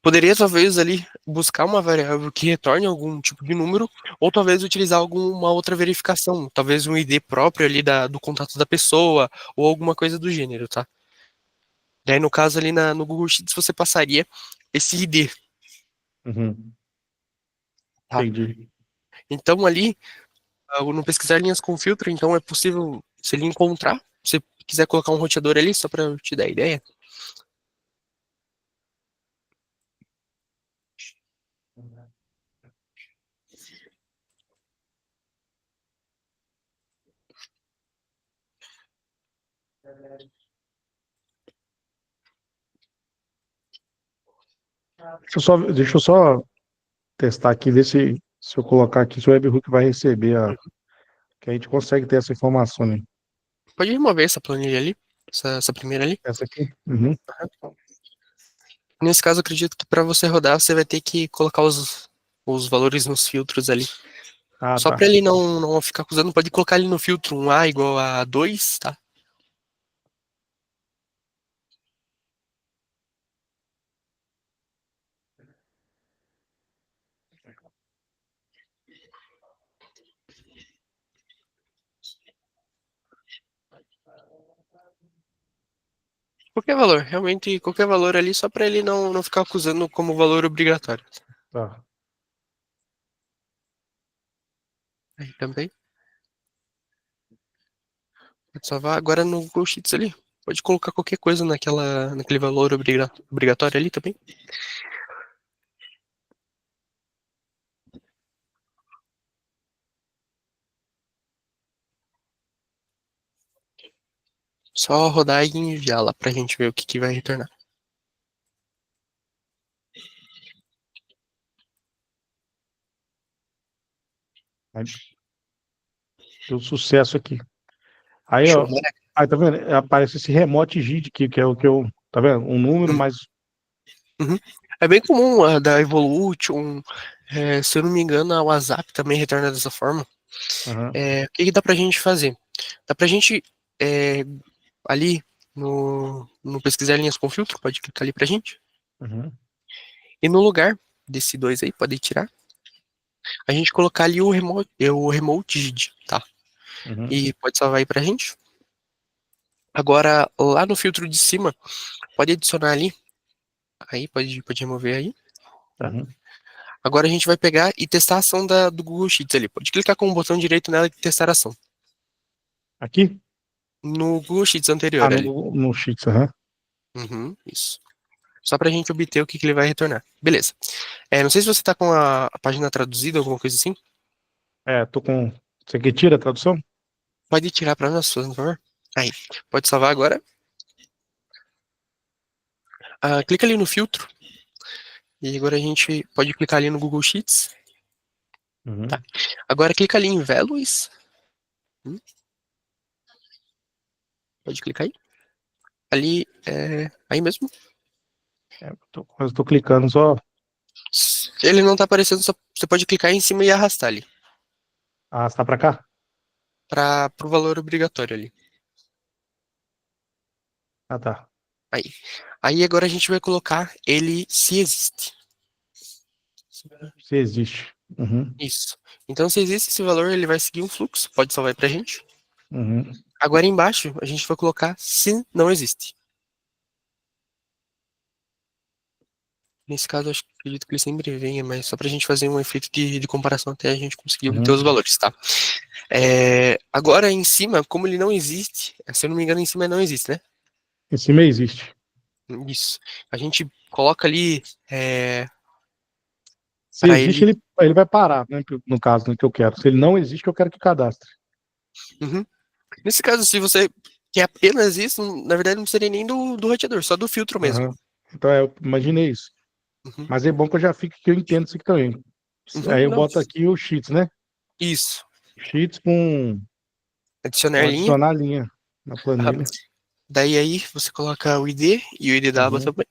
Poderia talvez ali buscar uma variável que retorne algum tipo de número, ou talvez utilizar alguma outra verificação, talvez um ID próprio ali do contato da pessoa, ou alguma coisa do gênero, tá? Daí no caso ali no Google Sheets você passaria esse ID, Uhum, tá? entendi. Então ali, no pesquisar linhas com filtro, então é possível, se ele encontrar, se você quiser colocar um roteador ali, só para eu te dar ideia. Deixa eu só testar aqui, ver se eu colocar aqui, se o webhook vai receber que a gente consegue ter essa informação, né? Pode remover essa planilha ali, essa primeira ali. Essa aqui. Uhum. Nesse caso, eu acredito que para você rodar, você vai ter que colocar os valores nos filtros ali. Ah, Só para tá. ele não ficar acusando, pode colocar ali no filtro um A igual a 2, tá? Qualquer valor, realmente qualquer valor ali, só para ele não ficar acusando como valor obrigatório. Tá. Aí também, pode salvar. Agora no Google Sheets ali, pode colocar qualquer coisa naquele valor obrigatório ali também. Só rodar e enviar lá pra gente ver o que vai retornar. Aí, deu sucesso aqui. Aí, Show, ó, né? aí tá vendo? Aparece esse remote gid aqui, que é o que eu, tá vendo? Um número Uhum. mais. Uhum. É bem comum a da Evolution, se eu não me engano, a WhatsApp também retorna dessa forma. Aham, O que dá pra gente fazer? Dá pra gente, é, ali no pesquisar linhas com filtro, pode clicar ali pra gente. uhum, E no lugar desse dois aí, pode tirar, a gente colocar ali o remote gid, tá? uhum, E pode salvar aí pra gente. Agora, lá no filtro de cima, pode adicionar ali, aí pode remover aí, tá? uhum. Agora a gente vai pegar e testar a ação do Google Sheets ali. Pode clicar com o botão direito nela e testar a ação. Aqui? No Google Sheets Ah, anterior ali. no Sheets, aham. Uhum, isso. Só pra gente obter o que ele vai retornar. Beleza. Não sei se você tá com a página traduzida, alguma coisa assim. Tô com. Você aqui tira a tradução? Pode tirar pra nós, por favor. Aí. Pode salvar agora. Clica ali no filtro. E agora a gente pode clicar ali no Google Sheets. Tá. Uhum. Agora clica ali em Values. Hum, Pode clicar aí. Ali, aí mesmo. Eu tô clicando só. Se ele não tá aparecendo, você pode clicar em cima e arrastar ali. Ah, você tá pra cá? Pro valor obrigatório ali. Ah, tá. Aí. Aí agora a gente vai colocar ele se existe. Se existe. Uhum. Isso. Então, se existe esse valor, ele vai seguir um fluxo, pode salvar aí pra gente. Uhum. Agora embaixo, a gente vai colocar se não existe. Nesse caso, acredito que ele sempre venha, mas só pra gente fazer um efeito de comparação até a gente conseguir obter os valores, tá? Agora, em cima, como ele não existe, se eu não me engano, em cima não existe, né? Em cima existe. Isso. A gente coloca ali Se para existe, ele. ele vai parar, né? No caso, né, que eu quero. Se ele não existe, eu quero que cadastre. Uhum. Nesse caso, se você quer apenas isso, na verdade não seria nem do roteador, só do filtro mesmo. Aham. Então, eu imaginei isso. Uhum. Mas é bom que eu já fique que eu entendo isso aqui também. Aí eu Não. boto aqui o Sheets, né? Isso. Sheets com Adicionar vou linha. adicionar a linha na Ah, planilha. daí aí você coloca o ID e o ID da aba Uhum. também.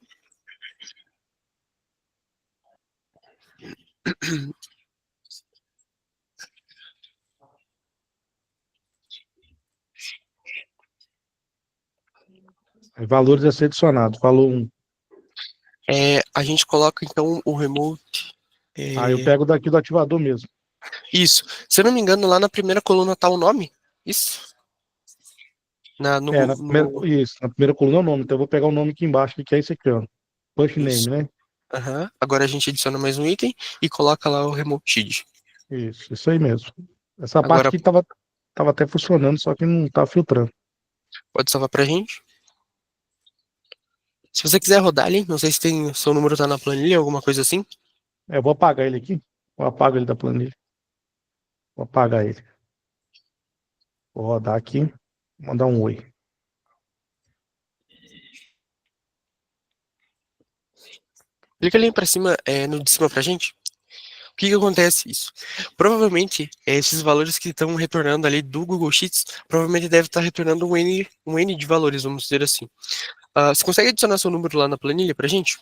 Aí, valores a ser adicionados. Falou um. A gente coloca então o remote. Aí eu pego daqui do ativador mesmo. Isso. Se eu não me engano, lá na primeira coluna tá o nome. Isso. Na, no, Na primeira, no, isso, na primeira coluna é o nome. Então eu vou pegar o nome aqui embaixo, que é esse aqui, ó. Push isso. name, né? Aham. Agora a gente adiciona mais um item e coloca lá o remote sheet. Isso aí mesmo. Essa parte Agora aqui tava até funcionando, só que não tá filtrando. pode salvar pra gente. Se você quiser rodar ali, não sei se tem seu número tá na planilha, alguma coisa assim. Eu vou apagar ele aqui. Eu apago ele da planilha. Vou apagar ele. Vou rodar aqui. Mandar um oi. Clica ali pra cima, no de cima pra gente. O que que acontece isso? Provavelmente, esses valores que estão retornando ali do Google Sheets, provavelmente deve estar retornando um N de valores, vamos dizer assim. Você consegue adicionar seu número lá na planilha pra gente?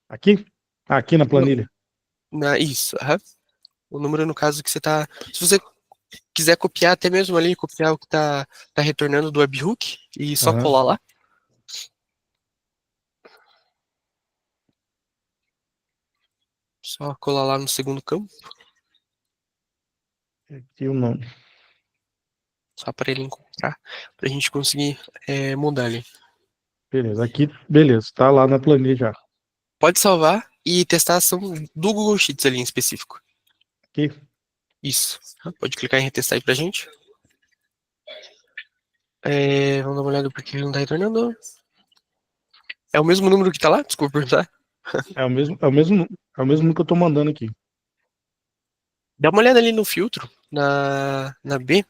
Aqui? Aqui na planilha. Isso, aham. O número, no caso, que você tá. Se você quiser copiar até mesmo ali, copiar o que tá retornando do webhook e só Aham. colar lá. Só colar lá no segundo campo, Aqui o nome. só para ele encontrar, pra gente conseguir mudar ali. Beleza. Aqui, beleza. Tá lá na planilha já. Pode salvar e testar a ação do Google Sheets ali em específico. Aqui. Isso. Pode clicar em retestar aí pra gente. Vamos dar uma olhada porque ele não tá retornando. É o mesmo número que tá lá? Desculpa perguntar. É o mesmo que eu tô mandando aqui. Dá uma olhada ali no filtro, na B,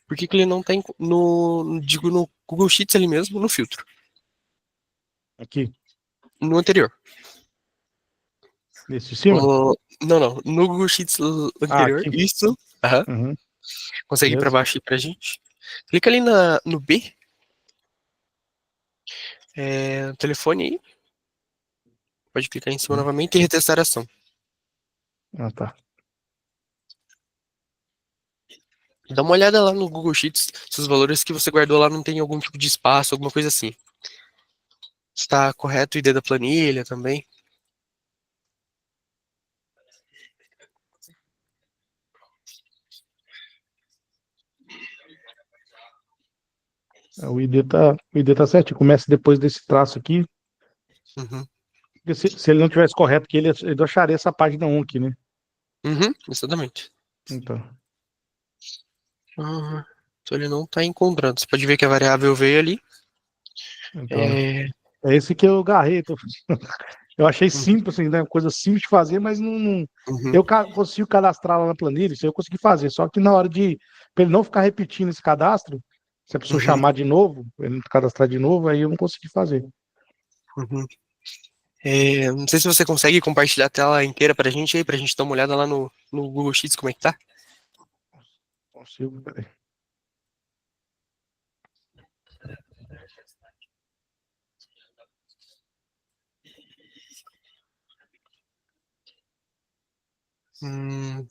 por que ele não tá digo, no Google Sheets ali mesmo, no filtro. Aqui. No anterior. Nesse de cima? Não. No Google Sheets anterior. Aqui. Isso. Aham. Uhum. Consegue ir pra Beleza? baixo aí pra gente? Clica ali no B. No telefone aí. Pode clicar em cima Uhum. novamente e retestar a ação. Ah, tá. Dá uma olhada lá no Google Sheets se os valores que você guardou lá não tem algum tipo de espaço, alguma coisa assim. Está correto o ID da planilha também. O ID tá certo. Começa depois desse traço aqui. Uhum. Porque se ele não tivesse correto aqui, ele acharia essa página 1 aqui, né? Uhum, exatamente. Então. Então ele não está encontrando. Você pode ver que a variável veio ali. Então. É, É esse que eu agarrei. Eu achei uhum, simples, assim, né? Coisa simples de fazer, mas uhum, eu consigo cadastrar lá na planilha, isso eu consegui fazer. Só que na hora para ele não ficar repetindo esse cadastro, se a pessoa uhum, chamar de novo, ele cadastrar de novo, aí eu não consegui fazer. uhum. Não sei se você consegue compartilhar a tela inteira pra gente aí, pra gente dar uma olhada lá no Google Sheets, como é que tá. Consigo, peraí. Hum,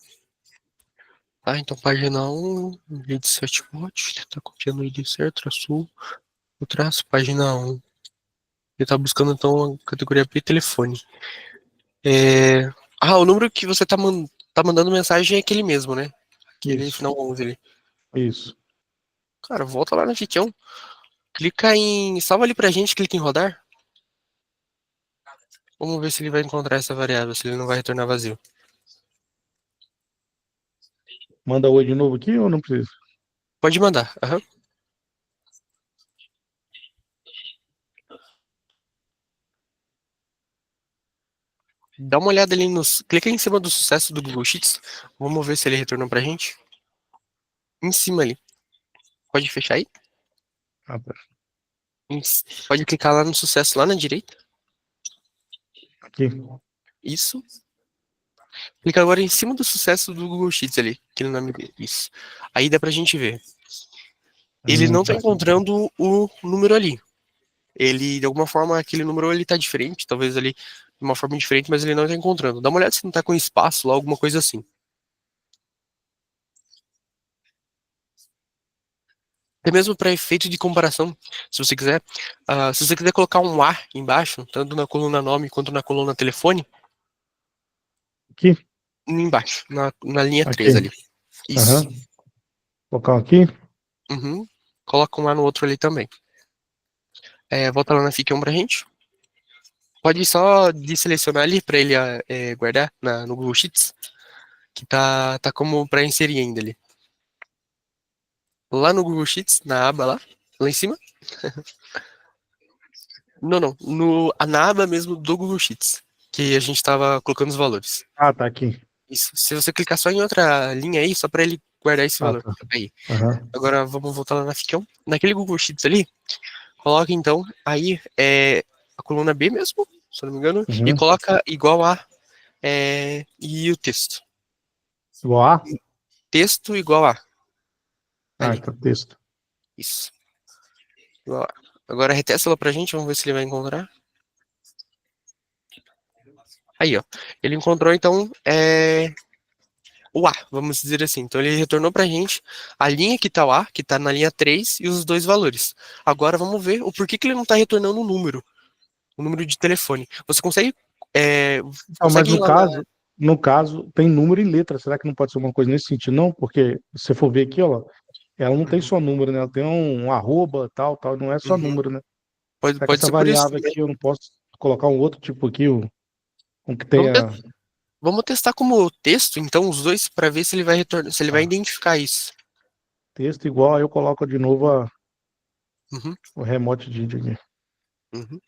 tá, então página 1, ID 7 bot, tá copiando o ID certo, traço, o traço, página 1. Ele tá buscando então a categoria P telefone. O número que você tá tá mandando mensagem é aquele mesmo, né? Aquele Isso, final 11 ali. isso. Cara, volta lá no fichão. Clica em. Salva ali pra gente, clica em rodar. Vamos ver se ele vai encontrar essa variável, se ele não vai retornar vazio. Manda oi de novo aqui ou não precisa? Pode mandar. Aham. Dá uma olhada ali nos. Clica em cima do sucesso do Google Sheets. Vamos ver se ele retornou pra gente. Em cima ali. Pode fechar aí? Ah, tá. Pode clicar lá no sucesso, lá na direita. Aqui. Isso. Clica agora em cima do sucesso do Google Sheets ali. Aquele nome dele. Isso. Aí dá pra gente ver. Ele não tá Tá. encontrando o número ali. Ele, de alguma forma, aquele número ele tá diferente. Talvez ali de uma forma diferente, mas ele não tá encontrando. Dá uma olhada se não tá com espaço lá, alguma coisa assim. Até mesmo para efeito de comparação, se você quiser, se você quiser colocar um A embaixo, tanto na coluna nome quanto na coluna telefone, Aqui. embaixo, na linha Aqui. 3 ali. Isso. Aham. Colocar um aqui. Uhum. Coloca um A no outro ali também. Volta lá na Fic1 pra gente. Pode só deselecionar ali para ele guardar no Google Sheets, que tá como para inserir ainda ali. Lá no Google Sheets, na aba lá em cima. Não, não, na aba mesmo do Google Sheets, que a gente tava colocando os valores. Ah, tá aqui. Isso. Se você clicar só em outra linha aí, só para ele guardar esse Ah, valor. tá. Aí. Aham. Agora vamos voltar lá na Ficão. Naquele Google Sheets ali, coloca então aí a coluna B mesmo, se eu não me engano, e Uhum. coloca igual a e o texto. Igual A? Texto igual a. Ah, Ali. tá texto. Isso. Igual a. Agora retesta ela pra gente, vamos ver se ele vai encontrar. Aí, ó. Ele encontrou então o A, vamos dizer assim. Então ele retornou pra gente a linha que tá o A, que tá na linha 3, e os dois valores. Agora vamos ver o porquê que ele não tá retornando o número de telefone. Você consegue, é, Não, mas consegue ir lá na. no caso, tem número e letra. Será que não pode ser uma coisa nesse sentido, não? Porque se você for ver aqui, ó, ela não tem Uhum, só número, né? Ela tem um arroba, tal, tal, não é só uhum. número, né? Pode, Será que pode essa ser por isso variável também. aqui eu não posso colocar um outro tipo aqui, um que Vamos, tenha. vamos testar como texto, então, os dois, para ver se ele vai retornar, se ele vai Ah, identificar isso. texto igual, aí eu coloco de novo Uhum, o remote did aqui. uhum.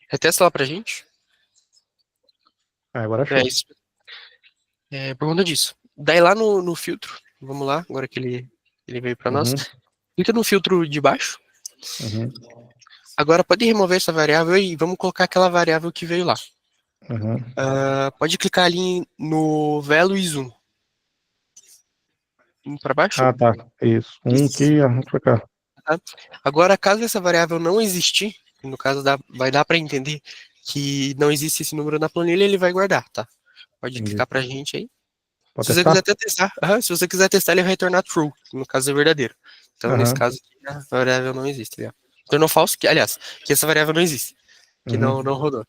Retesta lá pra gente. Ah, agora É achou. isso. Por conta disso. Daí lá no filtro, vamos lá, agora que ele veio para nós. Uhum, Clica no filtro de baixo. uhum, Agora pode remover essa variável e vamos colocar aquela variável que veio lá. uhum. Pode clicar ali no Velo e Zoom. Para baixo? Ah, tá. Isso. Um Isso. aqui, ah, pra cá. Tá? Agora, caso essa variável não existir, no caso vai dar para entender que não existe esse número na planilha, ele vai guardar, tá? Pode Entendi. clicar pra gente aí. Pode Se você quiser testar? até testar, se você quiser testar, ele vai retornar true, que no caso é verdadeiro. Então, nesse Aham. caso, a variável não existe. Tá? Tornou falso, aliás, que essa variável não existe, que não Uhum. rodou.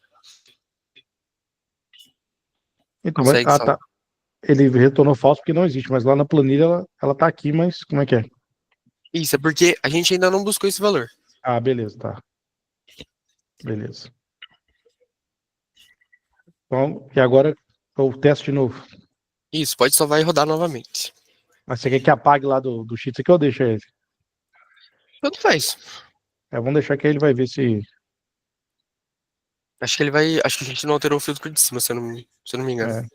Então, Consegue ah, salvar. tá. Ele retornou falso porque não existe, mas lá na planilha ela tá aqui, mas como é que é? Isso, é porque a gente ainda não buscou esse valor. Ah, beleza, tá. Beleza. Então, e agora eu testo de novo. Isso, pode salvar e rodar novamente. Mas você quer que apague lá do Cheats aqui ou deixa ele? Tanto faz. Vamos deixar que aí ele vai ver se. Acho que ele vai. Acho que a gente não alterou o filtro de cima, se eu não me engano.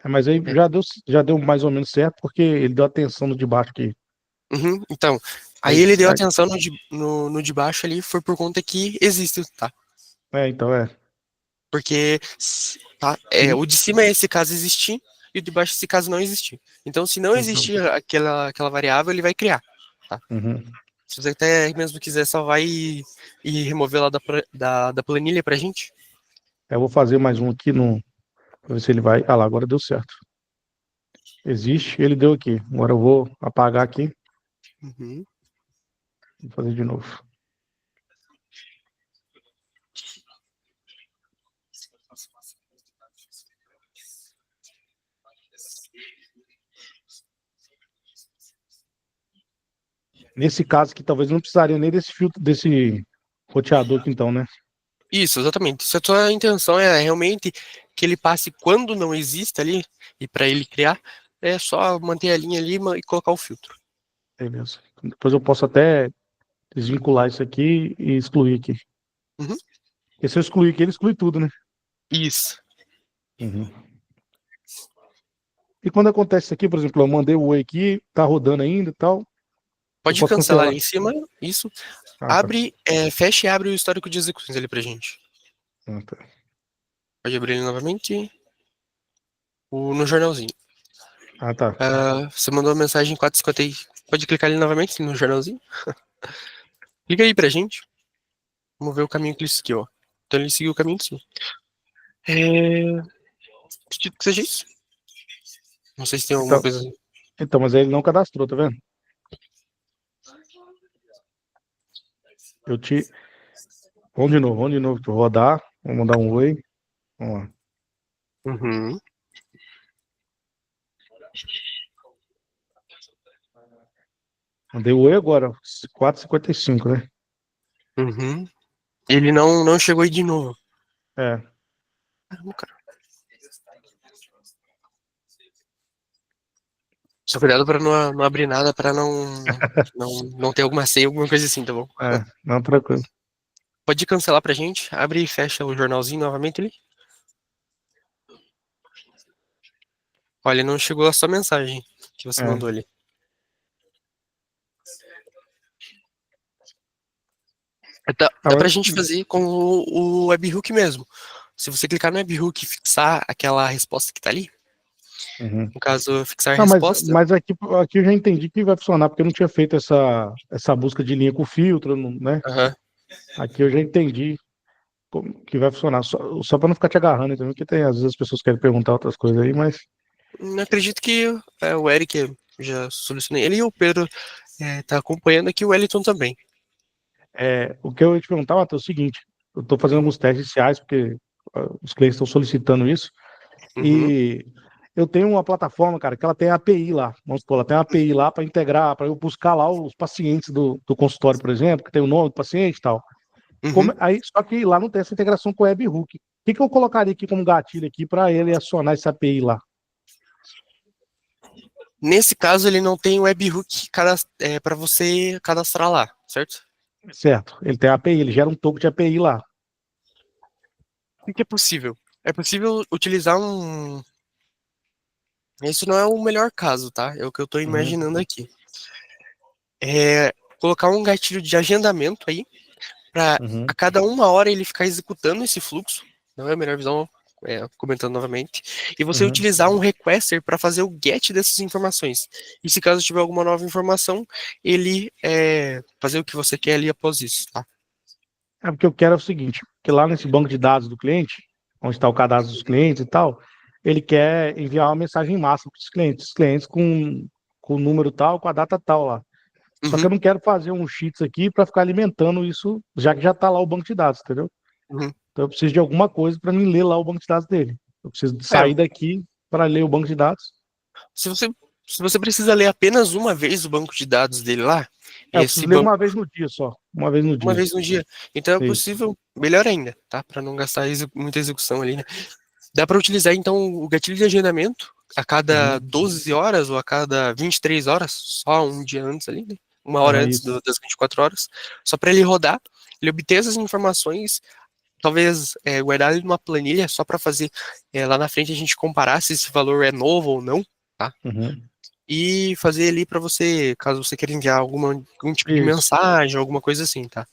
É. Mas aí É. já deu mais ou menos certo, porque ele deu atenção no de baixo aqui. Uhum, então, aí Aí, ele deu atenção no de baixo ali, foi por conta que existe, tá? então é. Porque tá, Se, o de cima é esse caso existir e o de baixo esse caso não existir. Então, se não então, existir aquela variável, ele vai criar. Tá? uhum. Se você até mesmo quiser salvar e remover lá da planilha pra gente. Eu vou fazer mais um aqui pra ver se ele vai. Ah lá, agora deu certo. Existe, ele deu aqui. Agora eu vou apagar aqui Uhum. e fazer de novo. Nesse caso aqui, talvez não precisaria nem desse filtro, desse roteador aqui, então, né? Isso, exatamente. Se a tua intenção é realmente que ele passe quando não existe ali, e para ele criar, é só manter a linha ali e colocar o filtro. Beleza. Depois eu posso até desvincular isso aqui e excluir aqui. Uhum. Porque se eu excluir aqui, ele exclui tudo, né? Isso. Uhum. E quando acontece isso aqui, por exemplo, eu mandei o Whey aqui, tá rodando ainda e tal, eu Pode posso cancelar cancelar. ali em cima, isso. Ah, tá. Fecha e abre o histórico de execuções ali pra gente. Ah, tá. Pode abrir ele novamente. No jornalzinho. Ah, tá. Você mandou a mensagem 450. Pode clicar ali novamente no jornalzinho. Clica aí pra gente. Vamos ver o caminho que ele seguiu, ó. Então ele seguiu o caminho sim. Acredito que seja isso. Não sei se tem alguma Então, coisa. então, mas aí ele não cadastrou, tá vendo? Eu te. Vamos de novo, vou rodar. Vou mandar um Whey. Vamos lá. Uhum. Mandei o Whey agora, 4h55, né? Uhum. Ele não chegou aí de novo. É. Caramba, cara. Só cuidado pra não abrir nada, pra não ter alguma senha, alguma coisa assim, tá bom? É, não, tranquilo. Pode cancelar pra gente. Abre e fecha o jornalzinho novamente ali. Olha, não chegou a sua mensagem que você É. mandou ali. Dá pra Agora, gente fazer com o webhook mesmo. Se você clicar no webhook e fixar aquela resposta que tá ali, uhum. no caso, fixar a Não, resposta. mas aqui eu já entendi que vai funcionar, porque eu não tinha feito essa busca de linha com filtro, né? Aham. Aqui eu já entendi como que vai funcionar. Só para não ficar te agarrando, também, porque tem, às vezes as pessoas querem perguntar outras coisas aí, mas Não acredito que o Eric já solucionei. Ele e o Pedro tá acompanhando aqui o Wellington também. o que eu ia te perguntar, Matheus, é o seguinte: eu estou fazendo alguns testes iniciais, porque os clientes estão solicitando isso, Uhum, e eu tenho uma plataforma, cara, que ela tem API lá. Vamos supor, ela tem uma API lá para integrar, para eu buscar lá os pacientes do consultório, por exemplo, que tem o nome do paciente e tal. uhum. Aí, só que lá não tem essa integração com o webhook. O que, que eu colocaria aqui como gatilho aqui para ele acionar essa API lá? Nesse caso, ele não tem webhook para você cadastrar lá, certo? Certo, ele tem a API, ele gera um token de API lá. O que é possível? É possível utilizar um. Esse não é o melhor caso, tá? É o que eu estou Uhum, imaginando aqui. Colocar um gatilho de agendamento aí, para a uhum, cada 1 hora ele ficar executando esse fluxo. Não é a melhor visão, comentando novamente. E você uhum. utilizar um requester para fazer o get dessas informações. E se caso tiver alguma nova informação, ele fazer o que você quer ali após isso, tá? Porque eu quero é o seguinte, que lá nesse banco de dados do cliente, onde está o cadastro dos clientes e tal, ele quer enviar uma mensagem em massa para os clientes com o número tal, com a data tal lá. Só que Uhum, eu não quero fazer um cheats aqui para ficar alimentando isso, já que já está lá o banco de dados, entendeu? uhum. Então eu preciso de alguma coisa para mim ler lá o banco de dados dele. Eu preciso É, sair daqui para ler o banco de dados. se você, se você precisa ler apenas uma vez o banco de dados dele lá, Eu preciso esse ler banco uma vez no dia só. Uma vez no uma dia. vez no dia, então é Isso. possível, melhor ainda, tá? Para não gastar muita execução ali, né? Dá para utilizar, então, o gatilho de agendamento a cada Uhum. 12 horas ou a cada 23 horas, só um dia antes ali, né? 1 hora Aham, antes isso. das 24 horas, só para ele rodar, ele obter essas informações, talvez guardar ele numa planilha só para fazer lá na frente a gente comparar se esse valor é novo ou não, tá? Uhum. E fazer ali para você, caso você queira enviar algum tipo de Isso. mensagem, alguma coisa assim, tá?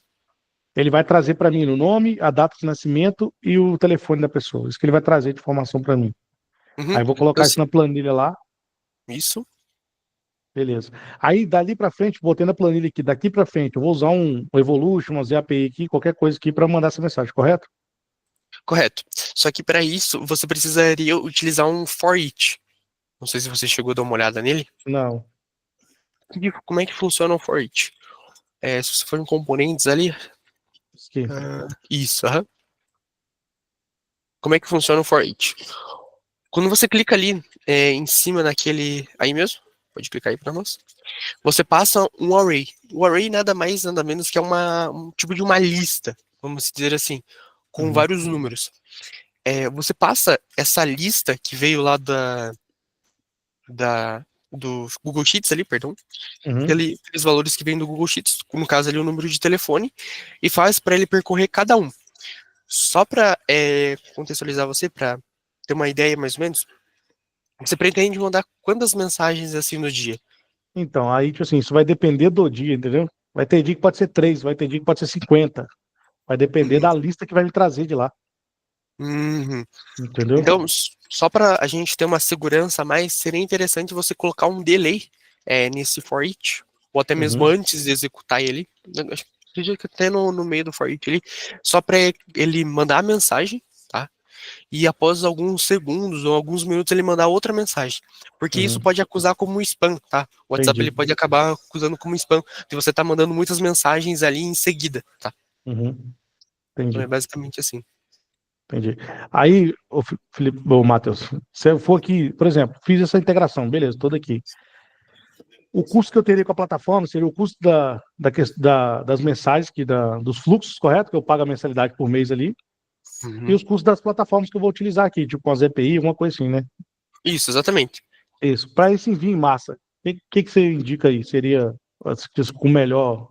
Ele vai trazer para mim o nome, a data de nascimento e o telefone da pessoa. Isso que ele vai trazer de informação para mim. Uhum. Aí eu vou Eu colocar isso sei. na planilha lá. Isso, Beleza. Aí dali para frente, botei na planilha aqui, daqui para frente, eu vou usar um Evolution, uma ZAPI aqui, qualquer coisa aqui para mandar essa mensagem, correto? correto. Só que para isso você precisaria utilizar um for each. Não sei se você chegou a dar uma olhada nele. Não. Como é que funciona o for each? Se você for em componentes ali, Aqui. isso, aham. Como é que funciona o for each? Quando você clica ali em cima daquele. Aí mesmo? pode clicar aí para nós. Você passa um array. O array nada mais, nada menos que é um tipo de uma lista, vamos dizer assim, com vários números. Você passa essa lista que veio lá do Google Sheets ali, perdão, aqueles valores que vêm do Google Sheets, no caso ali o número de telefone, e faz para ele percorrer cada um. Só para contextualizar você, para ter uma ideia mais ou menos, você pretende mandar quantas mensagens assim no dia? Então, aí, tipo assim, isso vai depender do dia, entendeu? Vai ter dia que pode ser 3, vai ter dia que pode ser 50. Vai depender da lista que vai me trazer de lá, Uhum. entendeu? Então, só para a gente ter uma segurança a mais, seria interessante você colocar um delay nesse for each, ou até mesmo antes de executar ele. Acredito que até no meio do for each ali, só para ele mandar a mensagem, tá? E após alguns segundos ou alguns minutos ele mandar outra mensagem. Porque isso pode acusar como spam, tá? O WhatsApp ele pode acabar acusando como spam, se você tá mandando muitas mensagens ali em seguida, tá? Então é basicamente assim. Entendi. Aí, o Felipe, o Matheus, se eu for aqui, por exemplo, fiz essa integração, beleza, toda aqui. O custo que eu teria com a plataforma seria o custo das mensagens, dos fluxos, correto? Que eu pago a mensalidade por mês ali, e os custos das plataformas que eu vou utilizar aqui, tipo as API, alguma coisa assim, né? Isso, exatamente. Isso. Para esse envio em massa, o que você indica aí? Seria com melhor,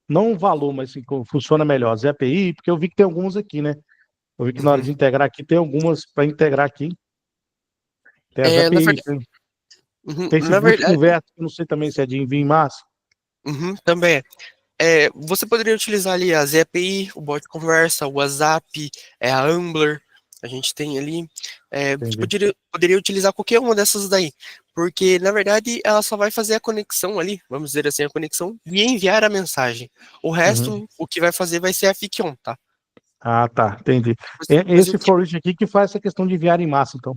não o valor, mas assim, funciona melhor, as API, porque eu vi que tem algumas aqui, né? Eu vi que na hora de integrar aqui, tem algumas para integrar aqui. Tem as Na APIs, verdade, tem esse na boot verdade, conversa, que eu não sei também se é de envio em massa. também você poderia utilizar ali a ZAPI, o bot conversa, o WhatsApp, a Ambler, a gente tem ali. Você poderia utilizar qualquer uma dessas daí, porque na verdade ela só vai fazer a conexão ali, vamos dizer assim, a conexão e enviar a mensagem. O resto, o que vai fazer vai ser a Fiction, tá? Ah, tá, entendi. Mas Esse for each aqui que faz essa questão de enviar em massa, então.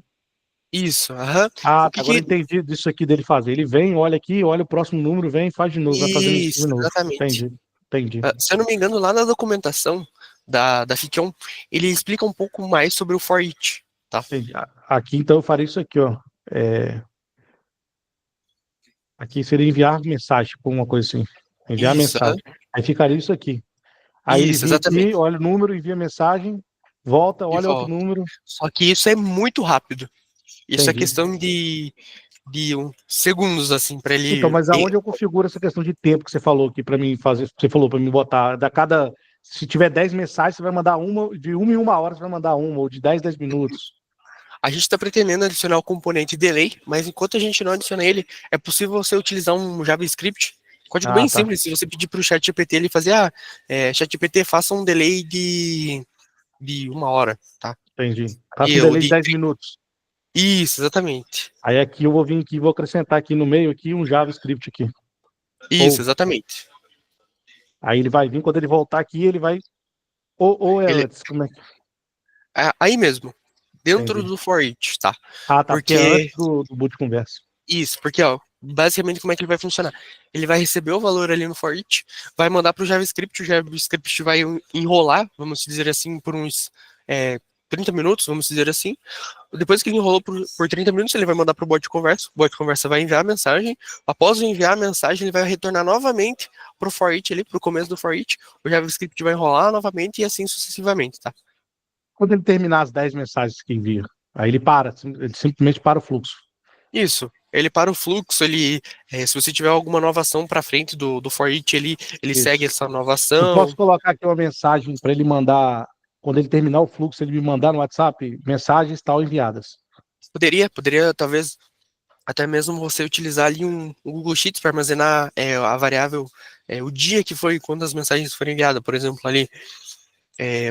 Isso, aham. Ah, O tá, que agora que... eu entendi disso aqui dele fazer. Ele vem, olha aqui, olha o próximo número, vem e faz de novo, vai fazendo isso de Isso, novo. exatamente. Entendi. Se eu não me engano, lá na documentação da Fiction, ele explica um pouco mais sobre o for each, tá? Entendi. Aqui, então, eu farei isso aqui, ó. Aqui seria enviar mensagem, tipo uma coisa assim. Enviar Isso, aham. mensagem. Aí ficaria isso aqui. Aí ele Isso, vinha aqui, exatamente. olha o número, envia mensagem, volta, E olha outro volta. número. Só que isso é muito rápido. Isso é Entendi. questão de segundos, assim, para Então, ele. mas aonde eu configuro essa questão de tempo que você falou aqui para mim fazer? Você falou para mim botar se tiver 10 mensagens, você vai mandar uma, de 1 em 1 hora você vai mandar uma, ou de 10 em 10 minutos. A gente está pretendendo adicionar o componente delay, mas enquanto a gente não adiciona ele, é possível você utilizar um JavaScript. Código Ah, bem tá. simples. Se você pedir para o ChatGPT ele fazer, ChatGPT, faça um delay de 1 hora, tá? Entendi. Faça E um eu delay de de 10 minutos. Isso, exatamente. Aí aqui eu vou vir aqui, vou acrescentar aqui no meio aqui um JavaScript aqui. Isso, Ou exatamente. aí ele vai vir, quando ele voltar aqui, ele vai. Ou é Ele, antes, como é que. aí mesmo, dentro Entendi. do for each, tá? Ah, tá, porque é Porque antes do boot conversa. Isso, porque, ó, basicamente como é que ele vai funcionar? Ele vai receber o valor ali no for each, vai mandar para o JavaScript vai enrolar, vamos dizer assim, por uns 30 minutos, vamos dizer assim. Depois que ele enrolou por 30 minutos, ele vai mandar para o bot conversa vai enviar a mensagem. Após enviar a mensagem, ele vai retornar novamente para o for each ali, para o começo do for each. O JavaScript vai enrolar novamente e assim sucessivamente, tá? Quando ele terminar as 10 mensagens que envia, aí ele simplesmente para o fluxo. Isso. Ele para o fluxo, se você tiver alguma nova ação para frente do for each, ele segue Isso. essa nova Eu posso ação. colocar aqui uma mensagem para ele mandar, quando ele terminar o fluxo, ele me mandar no WhatsApp, mensagens tal enviadas. Poderia talvez até mesmo você utilizar ali um Google Sheets para armazenar a variável, o dia que foi, quando as mensagens foram enviadas. Por exemplo, ali,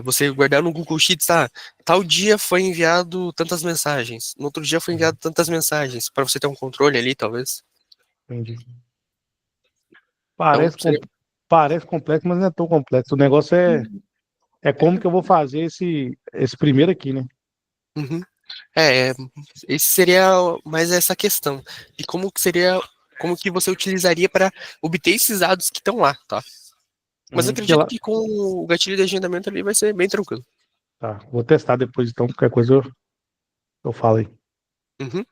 você guardar no Google Sheets, tal dia foi enviado tantas mensagens, no outro dia foi enviado tantas mensagens, para você ter um controle ali, talvez. Entendi. Então, Parece, parece complexo, mas não é tão complexo. O negócio é como que eu vou fazer esse primeiro aqui, né? Uhum. Esse seria mais essa questão de como que você utilizaria para obter esses dados que estão lá, tá? Mas eu Porque acredito lá, que com o gatilho de agendamento ali vai ser bem tranquilo. tá, vou testar depois, então, qualquer coisa eu falo aí. Uhum.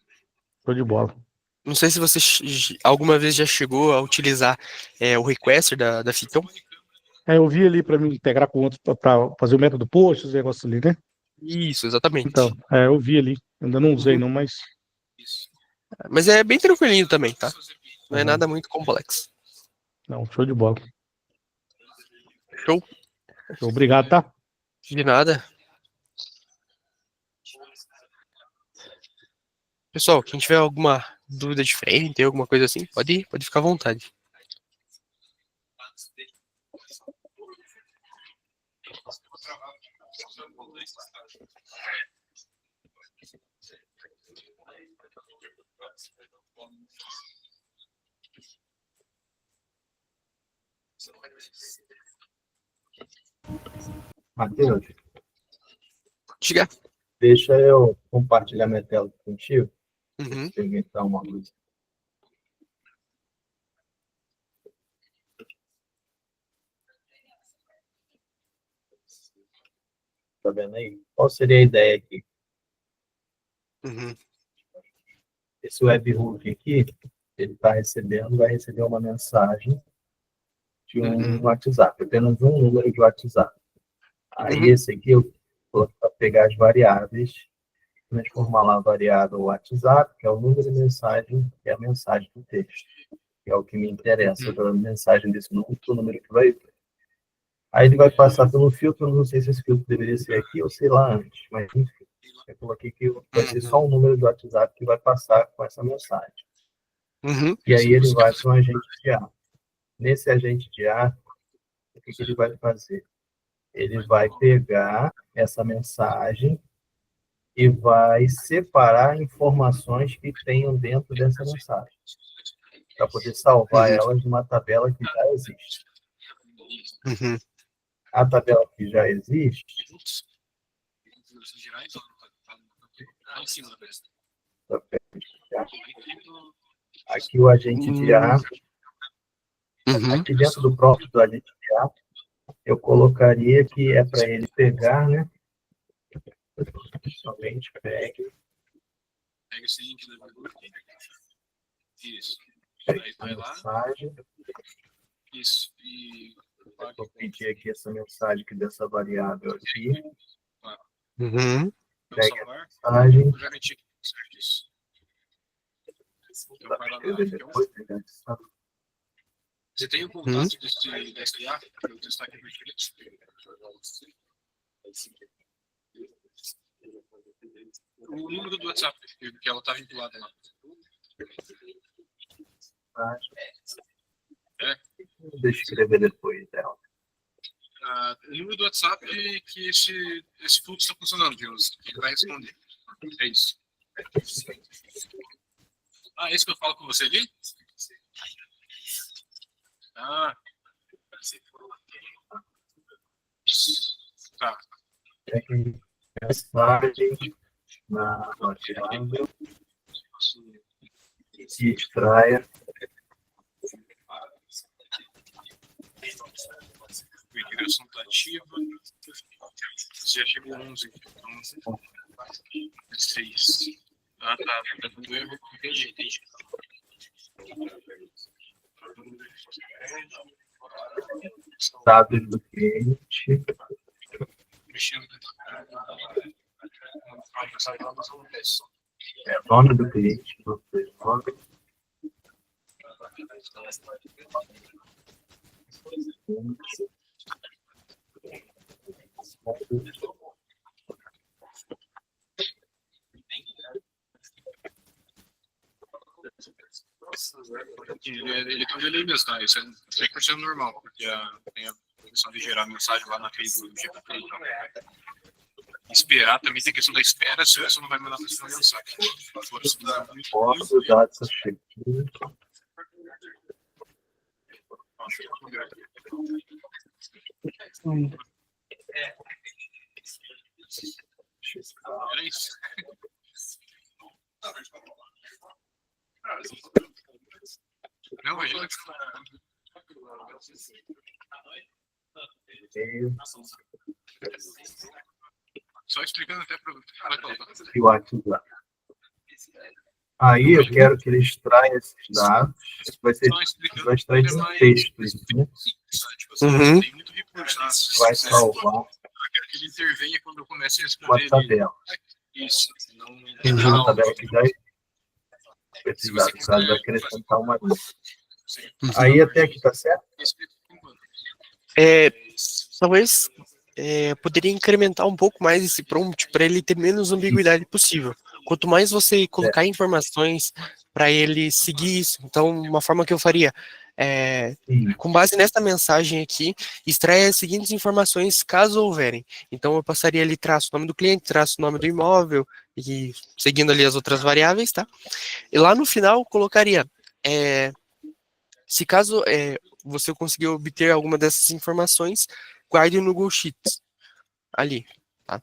Show de bola. Não sei se você alguma vez já chegou a utilizar o requester da Ficam. Eu vi ali para mim integrar com outros para fazer o método post, os negócios ali, né? Isso, exatamente. Então, eu vi ali. Ainda não usei, não, mas. Mas é bem tranquilinho também, tá? Não é Uhum. nada muito complexo. Não, show de bola. Show? Obrigado, tá? De nada. Pessoal, quem tiver alguma dúvida diferente, alguma coisa assim, pode ficar à vontade. Matheus, Diga. deixa eu compartilhar minha tela contigo. Uhum. Experimentar uma luz. Tá vendo aí? Qual seria a ideia aqui? Uhum. Esse webhook aqui, ele vai receber uma mensagem de um WhatsApp, apenas um número de WhatsApp. Aí esse aqui eu vou pegar as variáveis, transformar lá a variável WhatsApp, que é o número de mensagem, que é a mensagem do texto, que é o que me interessa, da mensagem desse número, o número que vai vir. Aí ele vai passar pelo filtro, não sei se esse filtro deveria ser aqui ou sei lá antes, mas enfim, eu coloquei que vai ser só um número de WhatsApp que vai passar com essa mensagem. Uhum. E aí ele vai para um agente de A. Nesse agente de A, o que ele vai fazer? Ele vai pegar essa mensagem e vai separar informações que tenham dentro dessa mensagem, para poder salvar elas numa tabela que já existe. Uhum. A tabela que já existe, aqui o agente de A, aqui dentro do próprio do agente de A, eu colocaria que é para ele pegar, né? Somente pegue. Pega esse link da Isso. Aí vai lá. Mensagem. Isso. E vou pedir aqui essa mensagem aqui dessa variável aqui. Uhum. Pega a mensagem. Garantir que certo isso. Dá para escrever depois, né? Você tem o contato desse IA? Para eu testar aqui no o número do WhatsApp, que ela está vinculada lá. Deixa eu escrever depois dela. O número do WhatsApp que esse fluxo está funcionando, que ele vai responder. É isso. É isso que eu falo com você ali? Tá. Mensagem na variável e extraia A integração está ativa. Já chegou 11. 6. Tá. Tá dando erro. Entendi. dados do cliente. Mexendo. Nome do cliente, nome. Ele tá ali mesmo, tá? Isso é 100% normal, porque tem a função de gerar mensagem lá na rede do GPT. Então, esperar também tem a questão da espera, se você não vai mandar para você uma mensagem. Posso usar essa check-in. Era isso. Não, imagina. Só explicando até para E o WhatsApp. Aí eu quero que ele extraia esses dados. Vai extrair de um texto isso, né? Uhum. Tem muito recurso, né? Vai salvar Eu quero que ele intervenha quando eu comece a uma responder tabela. isso. Uma tabela que vai Se precisar, você precisar quiser acrescentar uma linha. Uhum. Aí até aqui tá certo? Talvez poderia incrementar um pouco mais esse prompt para ele ter menos ambiguidade possível. Quanto mais você colocar informações para ele seguir isso, então uma forma que eu faria Sim. com base nesta mensagem aqui, extraia as seguintes informações caso houverem. Então eu passaria ali traço o nome do cliente, traço o nome do imóvel e seguindo ali as outras variáveis, tá? E lá no final eu colocaria se caso você conseguir obter alguma dessas informações, guarde no Google Sheets ali, tá?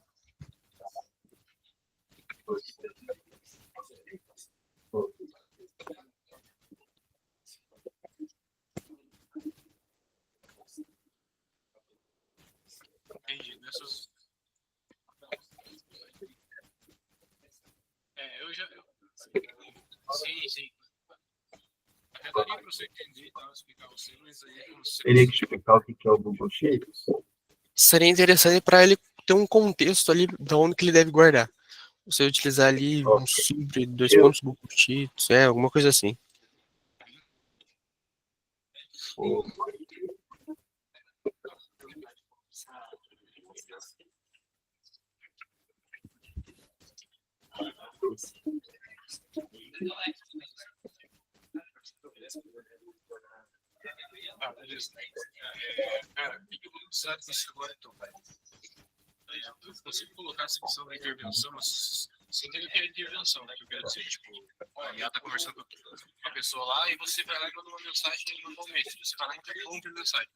Entendi. Nessas... eu já... Sim. Daria para você entender e tal, explicar você, mas aí você... Teria que explicar o que é o Google Sheets? Seria interessante para ele ter um contexto ali de onde que ele deve guardar. Você utilizar ali um Ok. sobre dois pontos Google Sheets, alguma coisa assim. Beleza. Cara, o que eu vou precisar disso agora, então, vai? Eu consigo colocar essa opção da intervenção, mas sem ter que é intervenção, né? Que eu quero dizer, tipo, a IA tá conversando com a pessoa lá e você vai lá e manda uma mensagem manualmente. Você vai lá e interrompe a mensagem.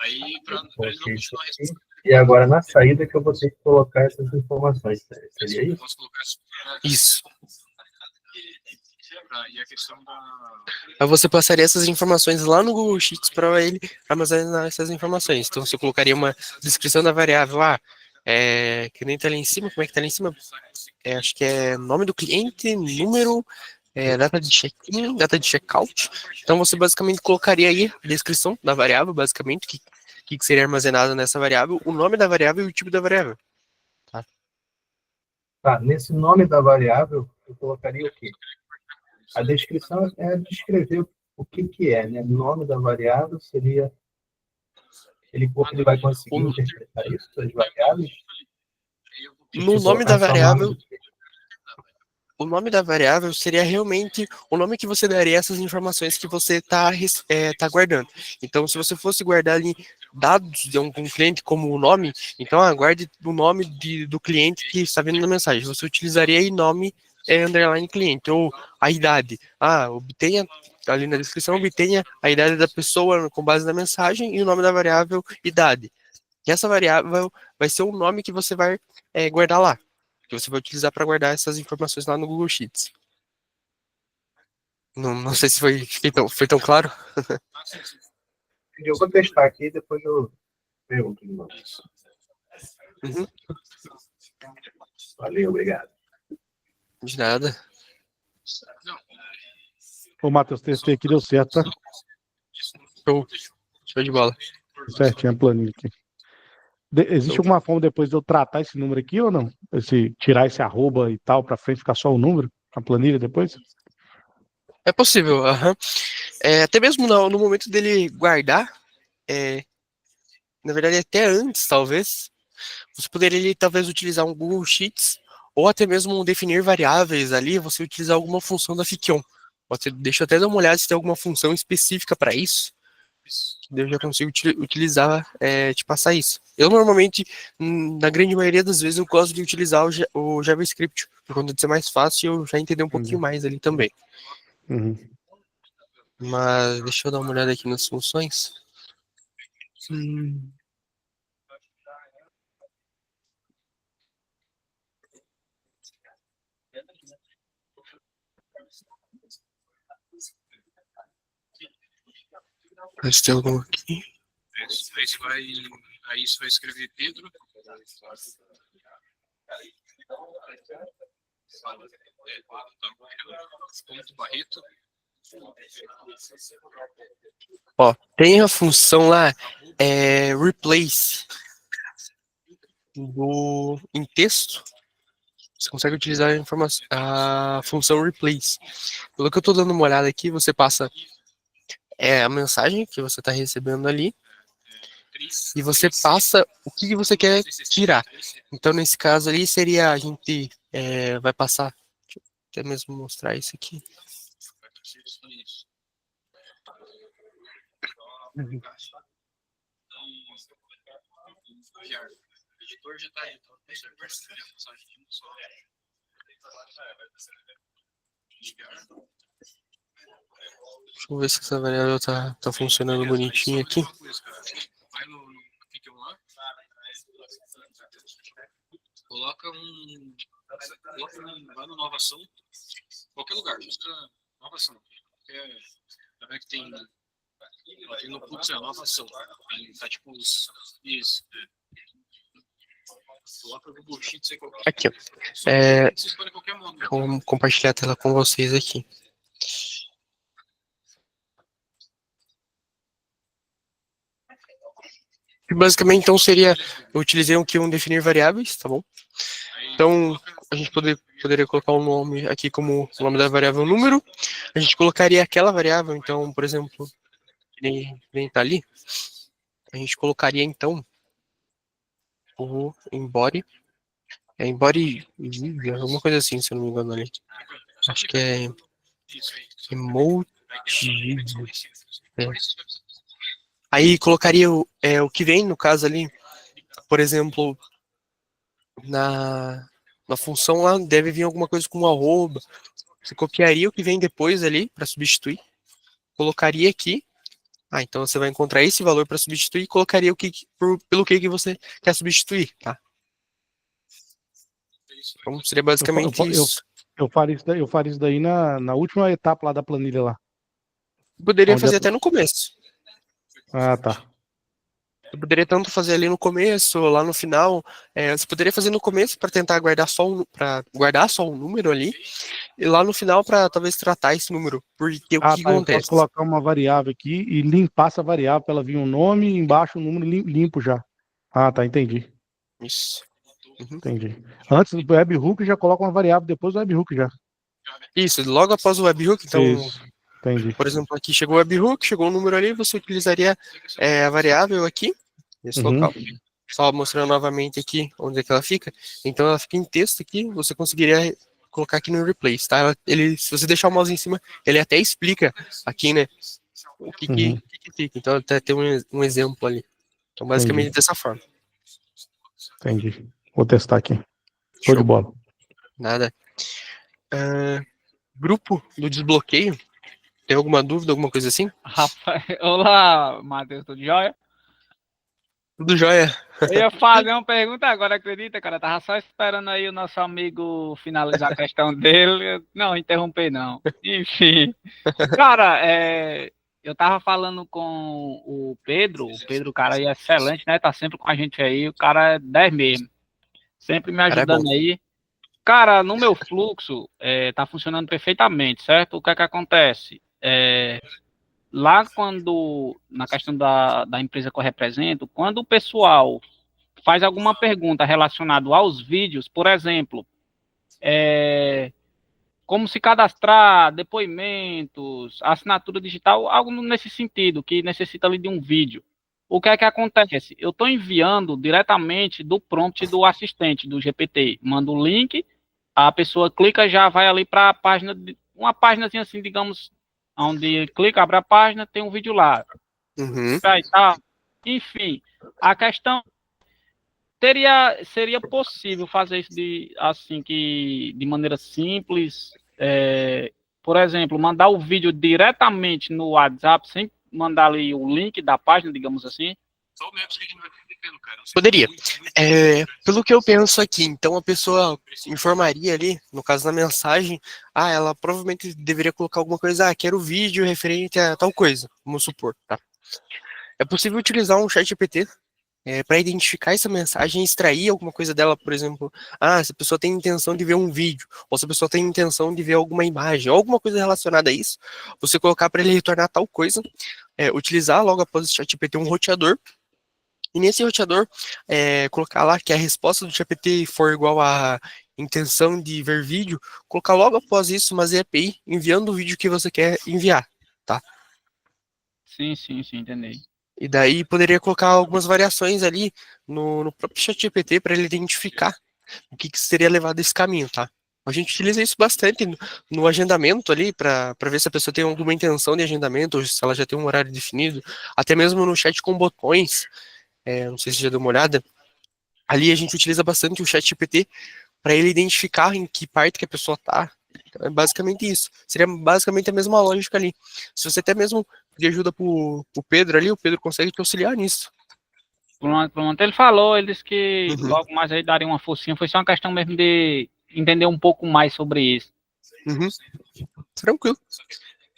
Aí, pra ele não continuar a resposta. E agora na saída que eu vou ter que colocar essas informações. Seria Eu isso? posso colocar Isso. E a questão da... Aí você passaria essas informações lá no Google Sheets para ele armazenar essas informações. Então você colocaria uma descrição da variável que nem tá ali em cima, como é que tá ali em cima? Acho que é nome do cliente, número, data de check-in, data de check-out. Então você basicamente colocaria aí a descrição da variável, basicamente, que seria armazenado nessa variável, o nome da variável e o tipo da variável. Tá, nesse nome da variável, eu colocaria o quê? A descrição é descrever o que é, né? O nome da variável seria... Ele vai conseguir interpretar isso, as variáveis? No Tipo, nome da só nome variável, o nome da variável seria realmente o nome que você daria a essas informações que você está guardando. Então, se você fosse guardar ali dados de um cliente como o nome, então guarde o nome do cliente que está vendo na mensagem. Você utilizaria aí nome underline cliente, ou a idade. Obtenha, ali na descrição, obtenha a idade da pessoa com base na mensagem e o nome da variável idade. E essa variável vai ser o nome que você vai guardar lá, que você vai utilizar para guardar essas informações lá no Google Sheets. Não sei se foi tão claro. Eu vou testar aqui e depois eu pergunto de novo. Uhum. Valeu, obrigado. De nada. Ô, Matheus, testei aqui, deu certo, tá? Show de bola. Certinho a planilha aqui. Existe alguma forma depois de eu tratar esse número aqui ou não? Tirar esse arroba e tal para frente, ficar só o número, a planilha depois? É possível, aham. Até mesmo no momento dele guardar, na verdade até antes, talvez, você poderia ali, talvez utilizar um Google Sheets, ou até mesmo definir variáveis ali, você utilizar alguma função da Fiction. Deixa eu até dar uma olhada se tem alguma função específica para isso, que eu já consigo utilizar, te passar isso. Eu normalmente, na grande maioria das vezes, eu gosto de utilizar o JavaScript, por conta de ser mais fácil e eu já entender um pouquinho mais ali também. Uhum. Mas deixa eu dar uma olhada aqui nas funções. Ver se tem alguma aqui. Aí você vai escrever Pedro. Ponto Barreto. Ó, tem a função lá, replace em texto. Você consegue utilizar a função replace. Pelo que eu estou dando uma olhada aqui, você passa a mensagem que você está recebendo ali e você passa o que você quer tirar. Então, nesse caso ali, seria a gente vai passar. Deixa eu até mesmo mostrar isso aqui. Uhum. O editor já está aí, então Deixa eu ver se essa variável tá funcionando bonitinho aqui. Vai no fica lá. Coloca vai no nova ação. Qualquer lugar, busca nova ação. Tá vendo que tem no fluxo nova ação. Tá tipo isso. Coloca no bullshit, sei qual. Aqui, ó. Você escolhe qualquer modo. Vou compartilhar a tela com vocês aqui. Basicamente, então, seria, eu utilizei aqui um definir variáveis, tá bom? Então, a gente poderia colocar um nome aqui como o nome da variável número. A gente colocaria aquela variável, então, por exemplo, que nem tá ali. A gente colocaria, então, o embody. Embody, alguma coisa assim, se eu não me engano ali. Acho que é emoji. Aí colocaria o que vem, no caso ali, por exemplo, na função lá deve vir alguma coisa com arroba. Você copiaria o que vem depois ali para substituir, colocaria aqui. Então você vai encontrar esse valor para substituir e colocaria pelo que você quer substituir, tá? Então seria basicamente isso. Eu faria isso daí na última etapa lá da planilha lá. Poderia fazer até no começo. Ah, tá. Eu poderia tanto fazer ali no começo, lá no final. Você poderia fazer no começo para tentar guardar só um número ali, e lá no final para talvez tratar esse número. Porque o que Eu acontece? posso colocar uma variável aqui e limpar essa variável para ela vir um nome e embaixo o número limpo já. Ah, tá, entendi. Isso. Uhum. Entendi. Antes do webhook já coloca uma variável depois do webhook já. Isso, logo após o webhook, então, Isso. Entendi. por exemplo, aqui chegou o webhook, chegou um número ali, você utilizaria a variável aqui, nesse local. Só mostrando novamente aqui onde é que ela fica. Então ela fica em texto aqui, você conseguiria colocar aqui no replace, tá? Se você deixar o mouse em cima, ele até explica aqui, né, o que fica. Então até tem um exemplo ali. Então basicamente dessa forma. Entendi. Vou testar aqui. Show Show. de bola. Nada. Grupo do desbloqueio. Tem alguma dúvida, alguma coisa assim? Rapaz, olá, Matheus, tudo jóia? Tudo jóia. Eu ia fazer uma pergunta agora, acredita, cara? Tava só esperando aí o nosso amigo finalizar a questão dele. Não, interromper não. Enfim. Cara, eu tava falando com o Pedro, cara aí é excelente, né? Tá sempre com a gente aí, o cara é 10 mesmo. Sempre me ajudando aí. Cara, no meu fluxo, tá funcionando perfeitamente, certo? O que é que acontece? Lá na questão da empresa que eu represento, quando o pessoal faz alguma pergunta relacionada aos vídeos, por exemplo, como se cadastrar, depoimentos, assinatura digital, algo nesse sentido, que necessita ali de um vídeo. O que é que acontece? Eu estou enviando diretamente do prompt do assistente, do GPT. Mando o link, a pessoa clica, já vai ali para a página, uma páginazinha assim, digamos, onde clica, abre a página, tem um vídeo lá. Enfim, a questão seria possível fazer isso de maneira simples, por exemplo, mandar o vídeo diretamente no WhatsApp, sem mandar ali o link da página, digamos assim? Poderia. Pelo que eu penso aqui, então a pessoa informaria ali, no caso da mensagem, ela provavelmente deveria colocar alguma coisa, quero vídeo referente a tal coisa, vamos supor, tá? É possível utilizar um chat GPT para identificar essa mensagem e extrair alguma coisa dela, por exemplo, se a pessoa tem intenção de ver um vídeo, ou se a pessoa tem intenção de ver alguma imagem, ou alguma coisa relacionada a isso, você colocar para ele retornar tal coisa, utilizar logo após o ChatGPT um roteador, e nesse roteador, colocar lá que a resposta do ChatGPT for igual à intenção de ver vídeo, colocar logo após isso uma ZAPI enviando o vídeo que você quer enviar, tá? Sim, entendi. E daí poderia colocar algumas variações ali no próprio ChatGPT para ele identificar o que seria levado esse caminho, tá? A gente utiliza isso bastante no agendamento ali, para ver se a pessoa tem alguma intenção de agendamento, ou se ela já tem um horário definido, até mesmo no chat com botões, não sei se você já deu uma olhada, ali a gente utiliza bastante o ChatGPT para ele identificar em que parte que a pessoa tá. Então, é basicamente isso. Seria basicamente a mesma lógica ali. Se você até mesmo pedir ajuda pro Pedro ali, o Pedro consegue te auxiliar nisso. Pronto, ele falou, ele disse que Uhum. logo mais aí daria uma forcinha, foi só uma questão mesmo de entender um pouco mais sobre isso. Uhum. Tranquilo.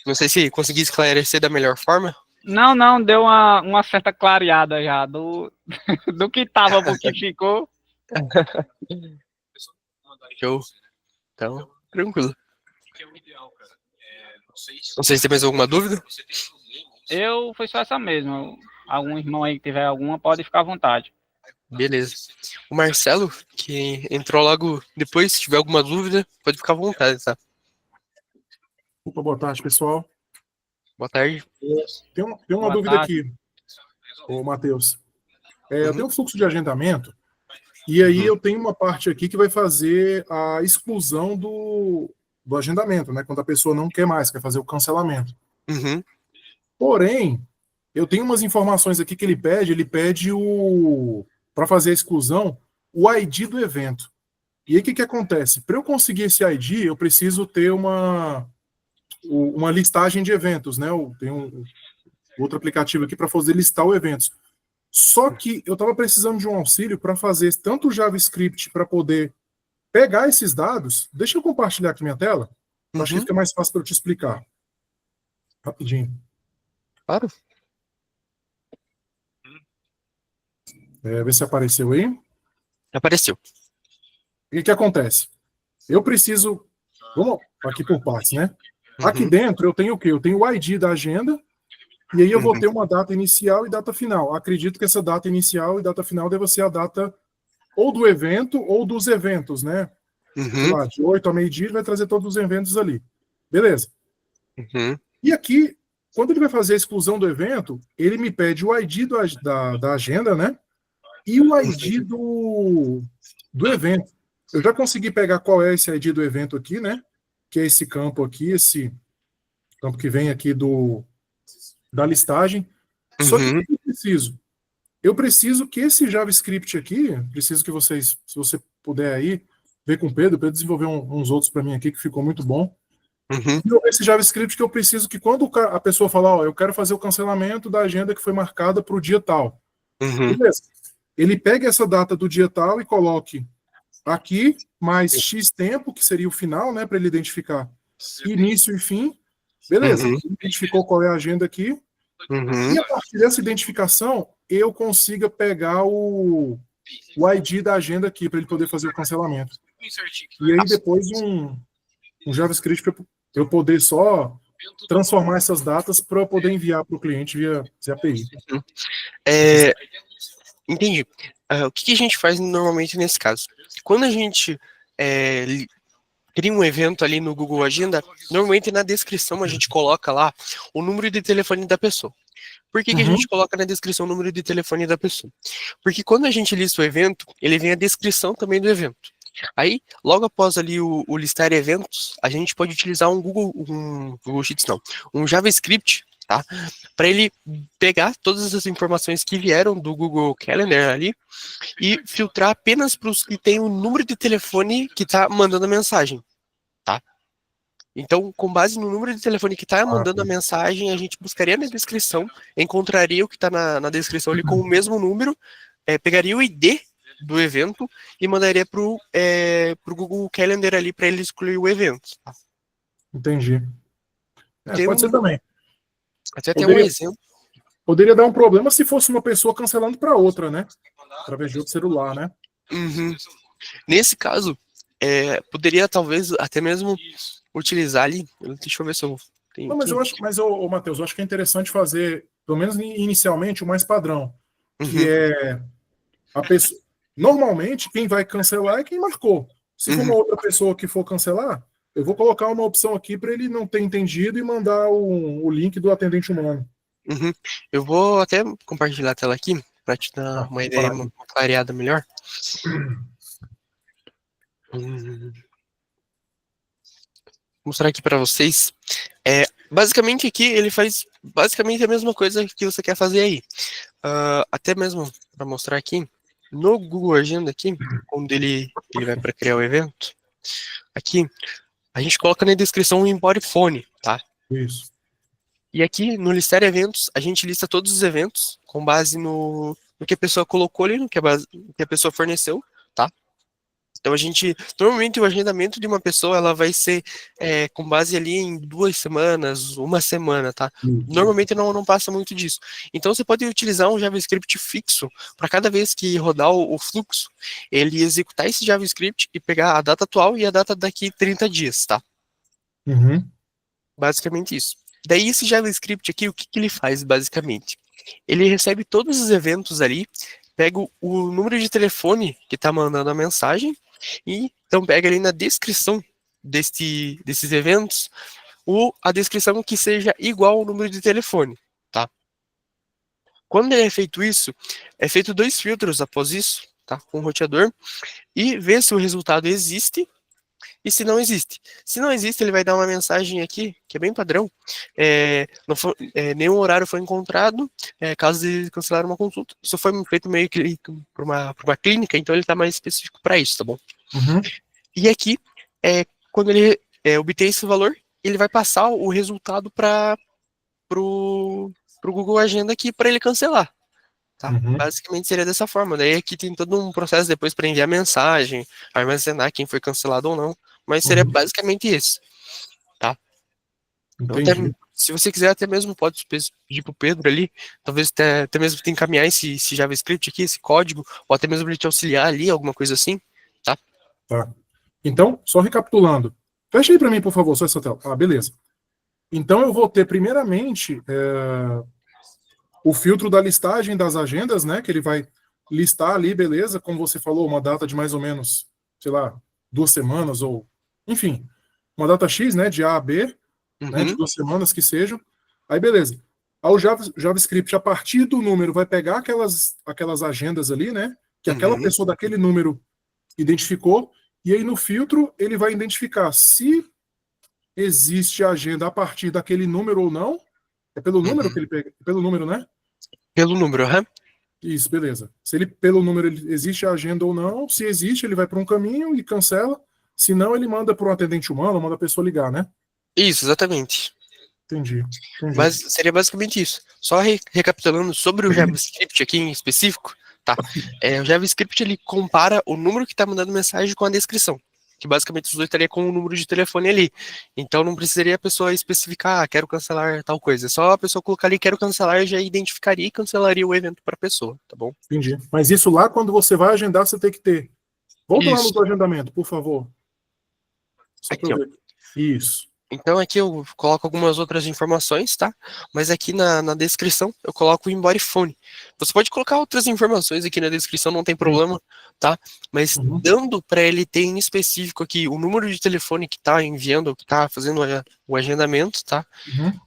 Não sei se consegui esclarecer da melhor forma. Não, deu uma certa clareada já do que tava pro que ficou. Show. Então, tranquilo. Não sei se tem mais alguma dúvida. Foi só essa mesmo. Algum irmão aí que tiver alguma, pode ficar à vontade. Beleza. O Marcelo, que entrou logo depois, se tiver alguma dúvida, pode ficar à vontade, tá? Opa, boa tarde, pessoal. Boa tarde. Tem uma Boa dúvida tarde. aqui, ô Matheus. Eu Uhum. tenho um fluxo de agendamento, e aí Uhum. eu tenho uma parte aqui que vai fazer a exclusão do agendamento, né? Quando a pessoa não quer mais, quer fazer o cancelamento. Uhum. Porém, eu tenho umas informações aqui que ele pede para fazer a exclusão, o ID do evento. E aí o que acontece? Para eu conseguir esse ID, eu preciso ter uma listagem de eventos, né? Eu tenho outro aplicativo aqui para fazer listar os eventos. Só que eu estava precisando de um auxílio para fazer tanto o JavaScript para poder pegar esses dados. Deixa eu compartilhar aqui minha tela. Acho que Uhum. fica mais fácil para eu te explicar. Rapidinho. Claro. Ver se apareceu aí. Apareceu. O que acontece? Eu preciso. Vamos aqui por partes, né? Aqui Uhum. dentro eu tenho o quê? Eu tenho o ID da agenda. E aí eu vou Uhum. ter uma data inicial e data final. Acredito que essa data inicial e data final deva ser a data ou do evento ou dos eventos, né? Sei Uhum. lá, de 8 a meio-dia ele vai trazer todos os eventos ali. Beleza. Uhum. E aqui, quando ele vai fazer a exclusão do evento, ele me pede o ID da agenda, né? E o ID do evento. Eu já consegui pegar qual é esse ID do evento aqui, né? Que é esse campo aqui, esse campo que vem aqui da listagem. Só que o Uhum. que eu preciso? Eu preciso que esse JavaScript aqui, preciso que vocês, se você puder aí, ver com o Pedro desenvolveu uns outros para mim aqui que ficou muito bom. Uhum. Esse JavaScript que eu preciso que quando a pessoa falar, ó, eu quero fazer o cancelamento da agenda que foi marcada para o dia tal. Uhum. Beleza. Ele pegue essa data do dia tal e coloque aqui, mais X tempo, que seria o final, né, para ele identificar início e fim. Beleza. Uhum. Ele identificou qual é a agenda aqui. Uhum. E a partir dessa identificação, eu consiga pegar o ID da agenda aqui, para ele poder fazer o cancelamento. E aí depois um JavaScript para eu poder só transformar essas datas para eu poder enviar para o cliente via API. Entendi. O que a gente faz normalmente nesse caso? Quando a gente cria um evento ali no Google Agenda, normalmente na descrição a gente coloca lá o número de telefone da pessoa. Por que a gente coloca na descrição o número de telefone da pessoa? Porque quando a gente lista o evento, ele vem a descrição também do evento. Aí, logo após ali o listar eventos, a gente pode utilizar um Google Sheets, não, um JavaScript, tá? Para ele pegar todas as informações que vieram do Google Calendar ali e filtrar apenas para os que tem o número de telefone que está mandando a mensagem, tá? Então, com base no número de telefone que está mandando a mensagem, a gente buscaria na descrição, encontraria o que está na descrição ali com o mesmo número, pegaria o ID do evento e mandaria pro Google Calendar ali para ele excluir o evento. Tá? Entendi. Tem Pode ser também. Até tem um exemplo. Poderia dar um problema se fosse uma pessoa cancelando para outra, né? Através de outro celular, né? Uhum. Nesse caso, poderia talvez até mesmo utilizar ali. Deixa eu ver se eu tenho Não, mas aqui. eu acho, Matheus, eu acho que é interessante fazer, pelo menos inicialmente, o mais padrão, que Uhum, é a pessoa. Normalmente, quem vai cancelar é quem marcou. Se for uma uhum, outra pessoa que for cancelar, eu vou colocar uma opção aqui para ele não ter entendido e mandar o link do atendente humano. uhum. Eu vou até compartilhar a tela aqui para te dar Ah, uma ideia, para aí. uma clareada melhor. Hum, Vou mostrar aqui para vocês. Basicamente aqui ele faz basicamente a mesma coisa que você quer fazer aí. Até mesmo para mostrar aqui no Google Agenda aqui, onde ele vai para criar o evento. Aqui a gente coloca na descrição o embody phone, tá? Isso. E aqui no listar eventos, a gente lista todos os eventos com base no que a pessoa colocou ali, no que que a pessoa forneceu, tá? Então normalmente o agendamento de uma pessoa, ela vai ser com base ali em 2 semanas, uma semana, tá? Normalmente não passa muito disso. Então você pode utilizar um JavaScript fixo para cada vez que rodar o fluxo, ele executar esse JavaScript e pegar a data atual e a data daqui 30 dias, tá? Uhum. Basicamente isso. Daí esse JavaScript aqui, o que ele faz basicamente? Ele recebe todos os eventos ali, pega o número de telefone que está mandando a mensagem e então pega ali na descrição desses eventos a descrição que seja igual ao número de telefone, tá? Quando é feito isso, é feito 2 filtros após isso, tá? Com o roteador e vê se o resultado existe e se não existe. Se não existe, ele vai dar uma mensagem aqui, que é bem padrão. Nenhum horário foi encontrado, caso de cancelar uma consulta. Isso foi feito meio que por uma clínica, então ele está mais específico para isso, tá bom? Uhum. E aqui, quando ele obter esse valor, ele vai passar o resultado para o Google Agenda aqui para ele cancelar. Tá? Uhum. Basicamente seria dessa forma. Daí aqui tem todo um processo depois para enviar mensagem, armazenar quem foi cancelado ou não. Mas seria Uhum. basicamente esse. Tá? Então, Entendi. se você quiser, até mesmo pode pedir pro Pedro ali, talvez até mesmo te encaminhar esse JavaScript aqui, esse código, ou até mesmo ele te auxiliar ali, alguma coisa assim. Tá? Tá. Então, só recapitulando. Fecha aí para mim, por favor, só essa tela. Ah, beleza. Então, eu vou ter, primeiramente, o filtro da listagem das agendas, né? Que ele vai listar ali, beleza, como você falou, uma data de mais ou menos, sei lá, 2 semanas, ou, enfim, uma data X, né? De A a B, né? De Uhum, 2 semanas que sejam. Aí, beleza. Aí o JavaScript, a partir do número, vai pegar aquelas agendas ali, né? Que aquela uhum, pessoa daquele número identificou, e aí no filtro ele vai identificar se existe agenda a partir daquele número ou não. É pelo número uhum. que ele pega? É pelo número, né? Pelo número, aham. Isso, beleza. Se ele, pelo número, existe a agenda ou não, se existe, ele vai para um caminho e cancela. Se não, ele manda para um atendente humano, manda a pessoa ligar, né? Isso, exatamente. Entendi. Entendi. Mas seria basicamente isso. Só recapitulando sobre o JavaScript aqui em específico, tá? O JavaScript ele compara o número que está mandando mensagem com a descrição, que basicamente os dois estaria com o número de telefone ali. Então não precisaria a pessoa especificar, quero cancelar tal coisa. É só a pessoa colocar ali, quero cancelar, já identificaria e cancelaria o evento para a pessoa, tá bom? Entendi. Mas isso lá, quando você vai agendar, você tem que ter. Volta lá no Isso. teu agendamento, por favor. Só para Aqui, eu ó. ver. Isso. Então aqui eu coloco algumas outras informações, tá? Mas aqui na descrição eu coloco o embody phone. Você pode colocar outras informações aqui na descrição, não tem problema, tá? Mas Uhum. dando para ele ter em específico aqui o número de telefone que está enviando, que está fazendo o agendamento, tá? Uhum.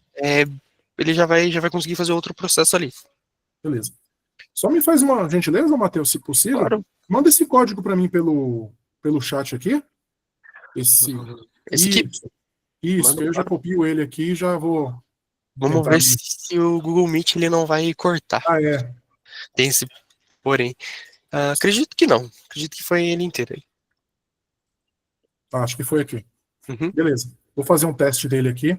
Ele já vai conseguir fazer outro processo ali. Beleza. Só me faz uma gentileza, Matheus, se possível. Claro. Manda esse código para mim pelo chat aqui. Esse aqui, Isso, manda que eu já para. copio ele aqui e já vou Vamos tentar. ver se o Google Meet ele não vai cortar. Ah, é. Tem esse porém. Acredito que não. Acredito que foi ele inteiro aí. Acho que foi aqui. Uhum, Beleza. Vou fazer um teste dele aqui.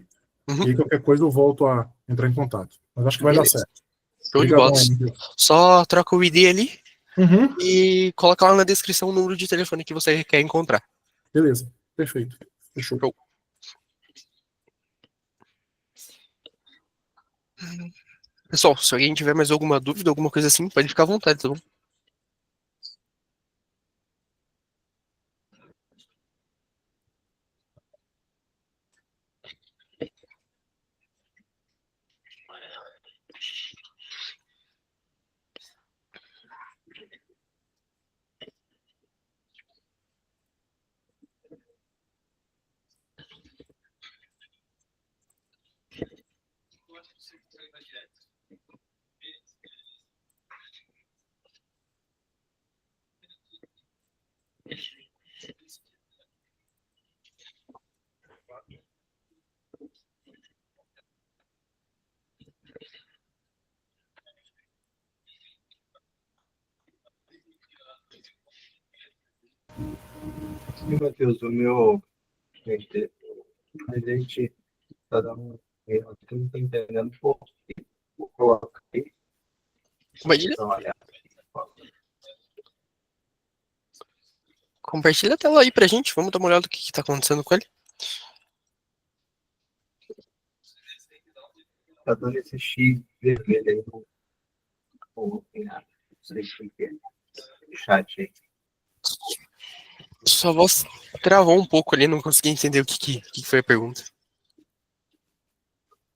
uhum. E aí qualquer coisa eu volto a entrar em contato. Mas acho que vai dar Beleza. certo. Show de bola. Obrigadão aí, Miguel. Só troca o ID ali Uhum. e coloca lá na descrição o número de telefone que você quer encontrar. Beleza. Perfeito. Fechou. Show. Pessoal, se alguém tiver mais alguma dúvida, alguma coisa assim, pode ficar à vontade, tá bom? Sim, Matheus, o meu. A gente tá dando um erro aqui, não tô entendendo por que eu coloquei. Compartilha, Então, olha, compartilha a tela aí pra gente, vamos dar uma olhada do que tá acontecendo com ele. tá dando esse X vermelho aí não sei o que é. Chat aí. Sua voz travou um pouco ali, não consegui entender o que foi a pergunta.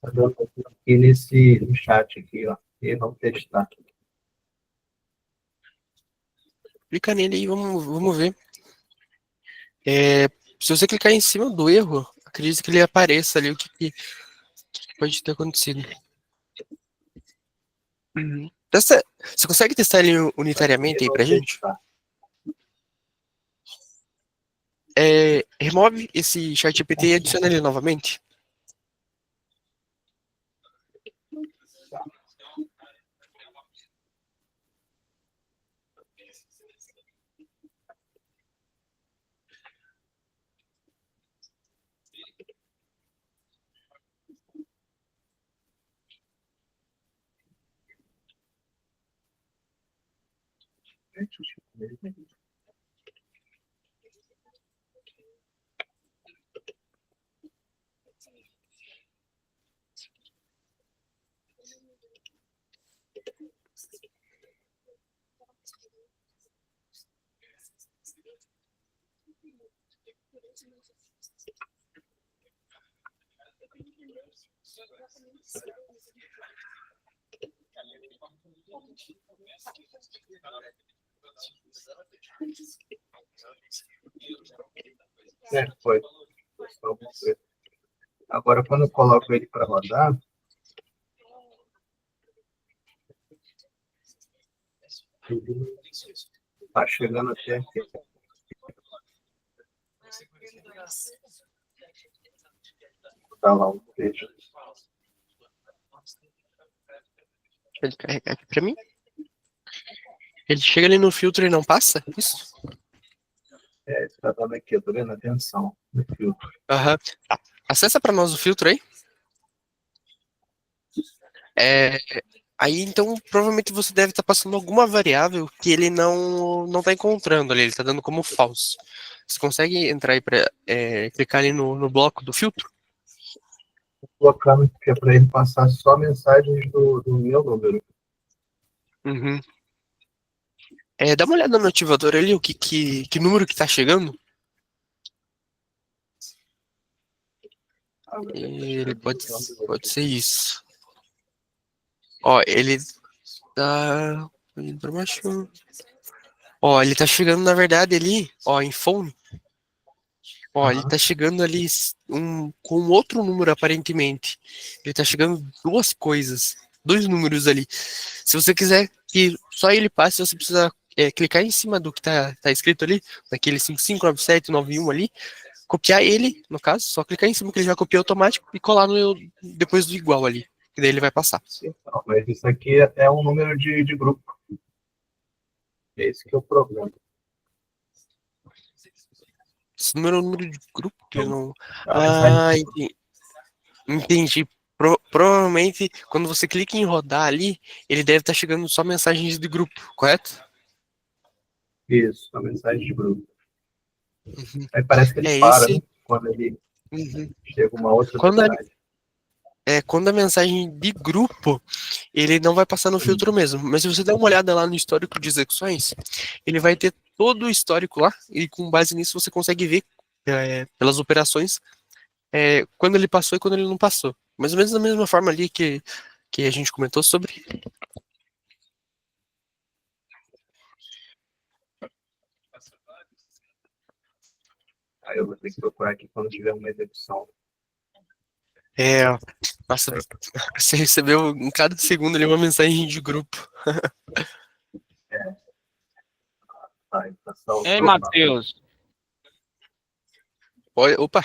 Tá dando aqui no chat aqui, ó. E vamos testar. Clica nele aí, vamos ver. Se você clicar em cima do erro, acredito que ele apareça ali o que pode ter acontecido. Uhum. Você consegue testar ele unitariamente aí pra gente? Remove esse chat GPT e adiciona ele novamente. Foi. Agora, quando eu coloco ele para rodar, tá chegando até aqui. Tá lá o texto. Ele carregar aqui pra mim. Ele chega ali no filtro e não passa? Isso? Tá dando aqui, eu tô vendo atenção no filtro. Aham. Tá. Acessa pra nós o filtro aí. Aí, então, provavelmente você deve estar passando alguma variável que ele não tá encontrando ali, ele tá dando como falso. Você consegue entrar aí para clicar ali no bloco do filtro? Colocando que é para ele passar só mensagens do meu número. Uhum. Dá uma olhada no ativador ali, que número que tá chegando. Ele pode ser isso. Ó, ele tá indo pra baixo. Ó, ele tá chegando, na verdade, ali, ó, em phone. Ó, ele tá chegando ali com outro número, aparentemente. Ele tá chegando duas coisas, dois números ali. Se você quiser que só ele passe, você precisa clicar em cima do que tá escrito ali, daquele 559791 ali, copiar ele, no caso, só clicar em cima que ele já copia automático e colar depois do igual ali, que daí ele vai passar. Não, mas isso aqui é um número de grupo. Esse que é o problema. Esse número é o número de grupo que eu não. Ah, Entendi. Provavelmente, quando você clica em rodar ali, ele deve estar chegando só mensagens de grupo, correto? Isso, a mensagem de grupo. Uhum. Aí parece que ele para, né? Quando ele chega uma outra Quando mensagem. Quando a mensagem de grupo, ele não vai passar no filtro mesmo. Mas se você der uma olhada lá no histórico de execuções, ele vai ter todo o histórico lá, e com base nisso você consegue ver pelas operações quando ele passou e quando ele não passou. Mais ou menos da mesma forma ali que a gente comentou sobre. Aí eu vou ter que procurar aqui quando tiver uma execução. Nossa, você recebeu em cada segundo ali uma mensagem de grupo. Ei, Matheus, Opa,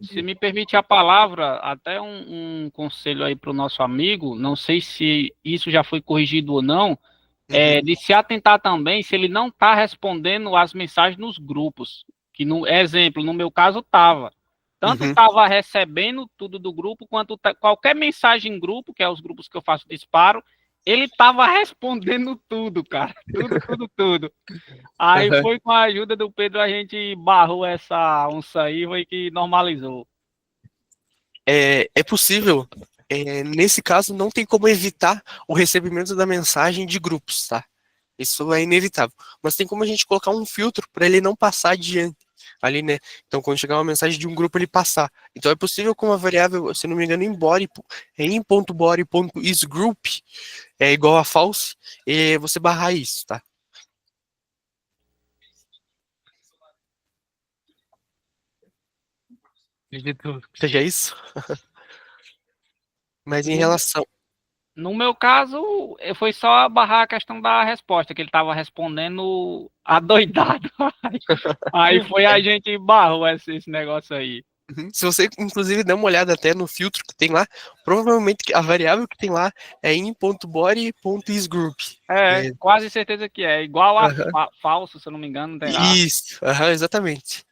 se me permite a palavra, até um conselho aí para o nosso amigo, não sei se isso já foi corrigido ou não, de se atentar também se ele não está respondendo as mensagens nos grupos. Que, exemplo, no meu caso, estava. Tanto estava recebendo tudo do grupo, quanto qualquer mensagem em grupo, que é os grupos que eu faço disparo, ele estava respondendo tudo, cara. Tudo. Aí foi com a ajuda do Pedro, a gente barrou essa onça aí, foi que normalizou. É possível. Nesse caso, não tem como evitar o recebimento da mensagem de grupos, tá? Isso é inevitável. Mas tem como a gente colocar um filtro para ele não passar adiante ali, né? Então, quando chegar uma mensagem de um grupo, ele passar. Então, é possível com uma variável, se não me engano, in.body.isGroup é igual a false, e você barrar isso, tá? Acredito que seja isso. Mas em relação. No meu caso, foi só barrar a questão da resposta, que ele estava respondendo adoidado. Aí foi a gente barrou esse negócio aí. Se você, inclusive, der uma olhada até no filtro que tem lá, provavelmente a variável que tem lá é in.body.isGroup. Quase certeza que é. Igual a falso, se eu não me engano, não tem lá. Isso, exatamente.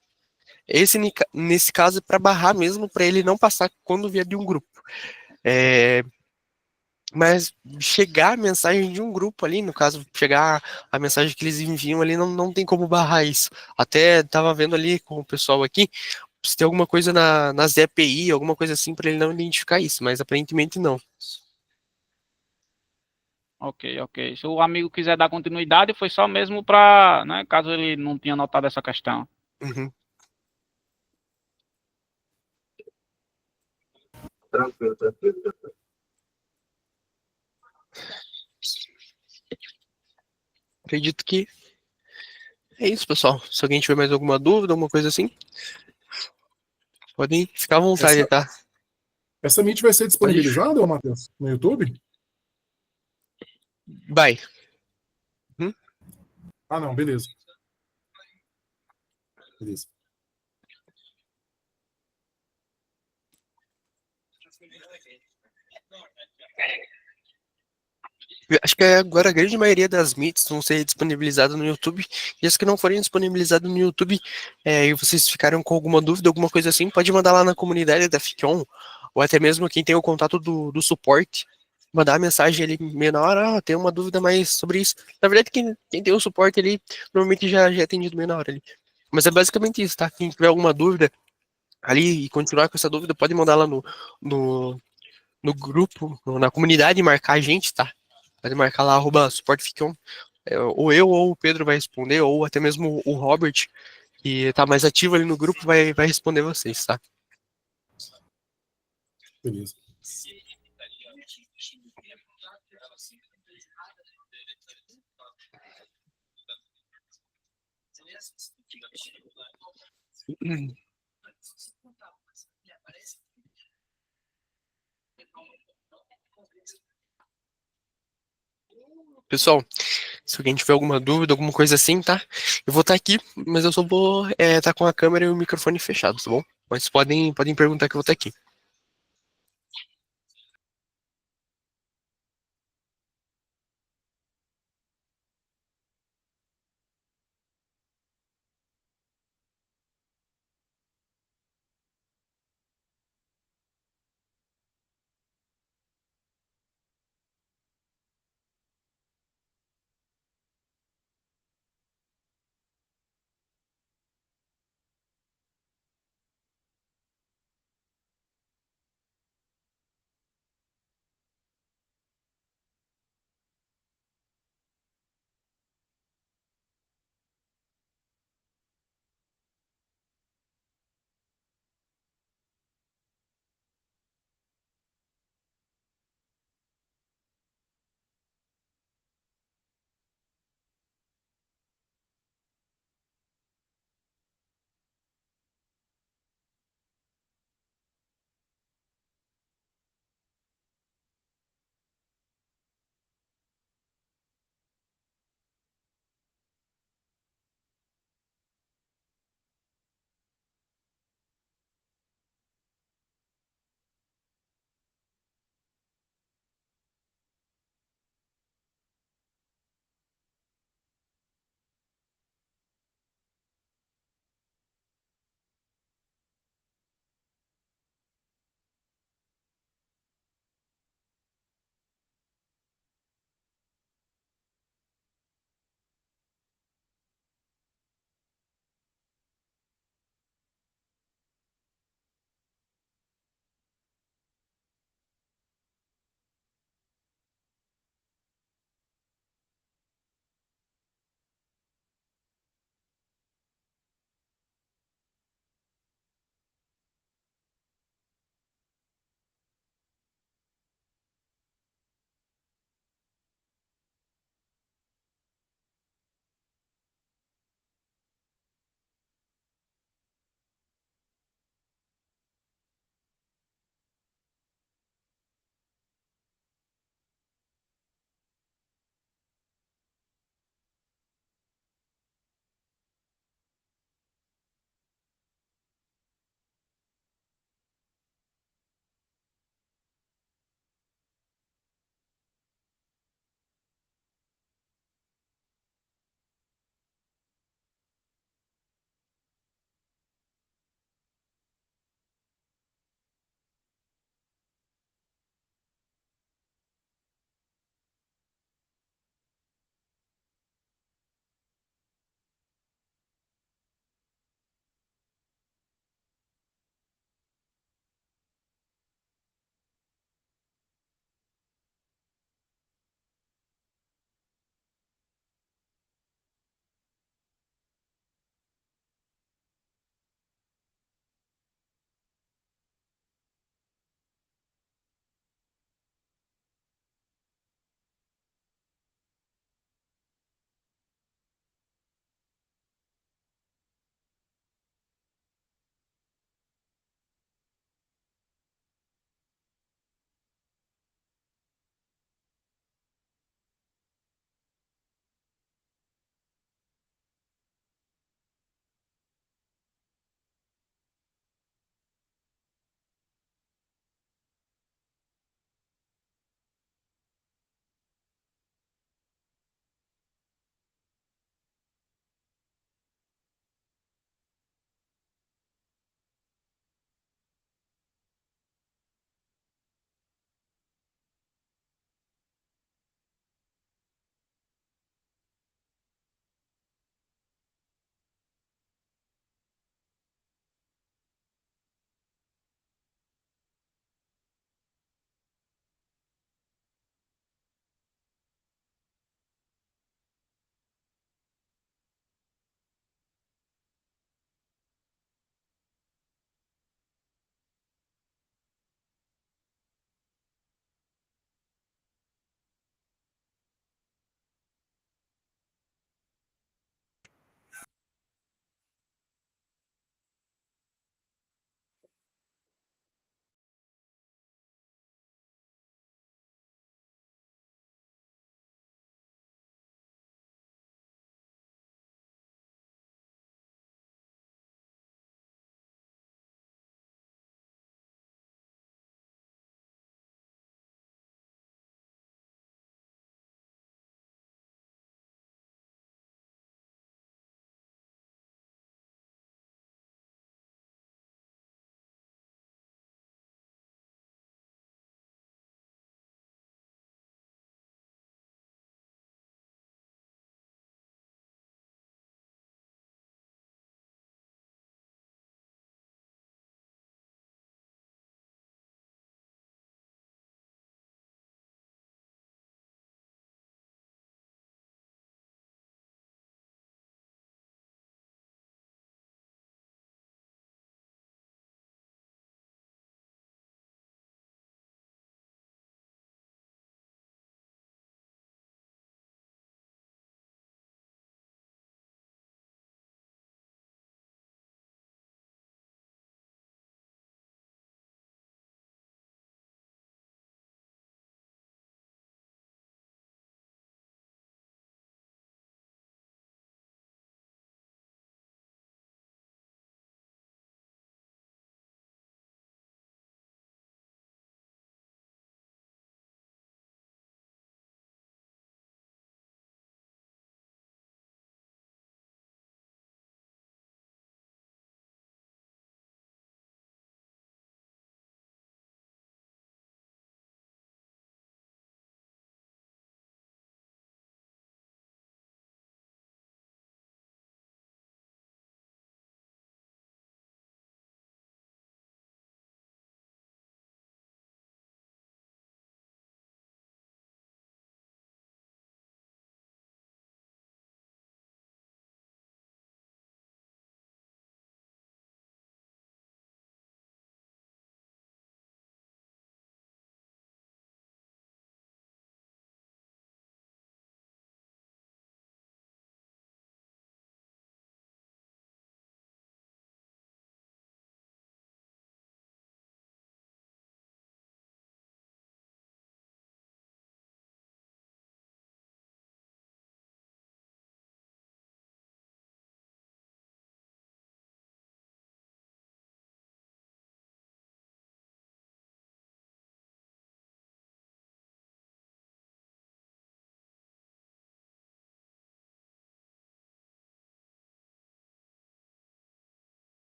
Nesse caso, é para barrar mesmo, para ele não passar quando vier de um grupo. Mas chegar a mensagem de um grupo ali, no caso, chegar a mensagem que eles enviam ali, não tem como barrar isso. Até estava vendo ali com o pessoal aqui, se tem alguma coisa nas EPI, alguma coisa assim, para ele não identificar isso, mas aparentemente não. Ok. Se o amigo quiser dar continuidade, foi só mesmo para, né, caso ele não tinha notado essa questão. Tranquilo. Acredito que é isso, pessoal. Se alguém tiver mais alguma dúvida, alguma coisa assim, podem ficar à vontade, tá? Essa Meet vai ser disponibilizada, Matheus, no YouTube? Vai. Ah, não, beleza. Acho que agora a grande maioria das meets vão ser disponibilizadas no YouTube. E as que não forem disponibilizadas no YouTube, e vocês ficaram com alguma dúvida, alguma coisa assim, pode mandar lá na comunidade da Ficon, ou até mesmo quem tem o contato do suporte, mandar a mensagem ali meio na hora, tem uma dúvida mais sobre isso. Na verdade, quem tem o suporte ali, normalmente já é atendido meio na hora ali. Mas é basicamente isso, tá? Quem tiver alguma dúvida ali e continuar com essa dúvida, pode mandar lá no grupo, na comunidade e marcar a gente, tá? Pode marcar lá, @suporteficon. Ou eu ou o Pedro vai responder, ou até mesmo o Robert, que tá mais ativo ali no grupo, vai responder vocês, tá? Beleza. Pessoal, se alguém tiver alguma dúvida, alguma coisa assim, tá? Eu vou estar aqui, mas eu só vou estar com a câmera e o microfone fechado, tá bom? Mas podem perguntar que eu vou estar aqui.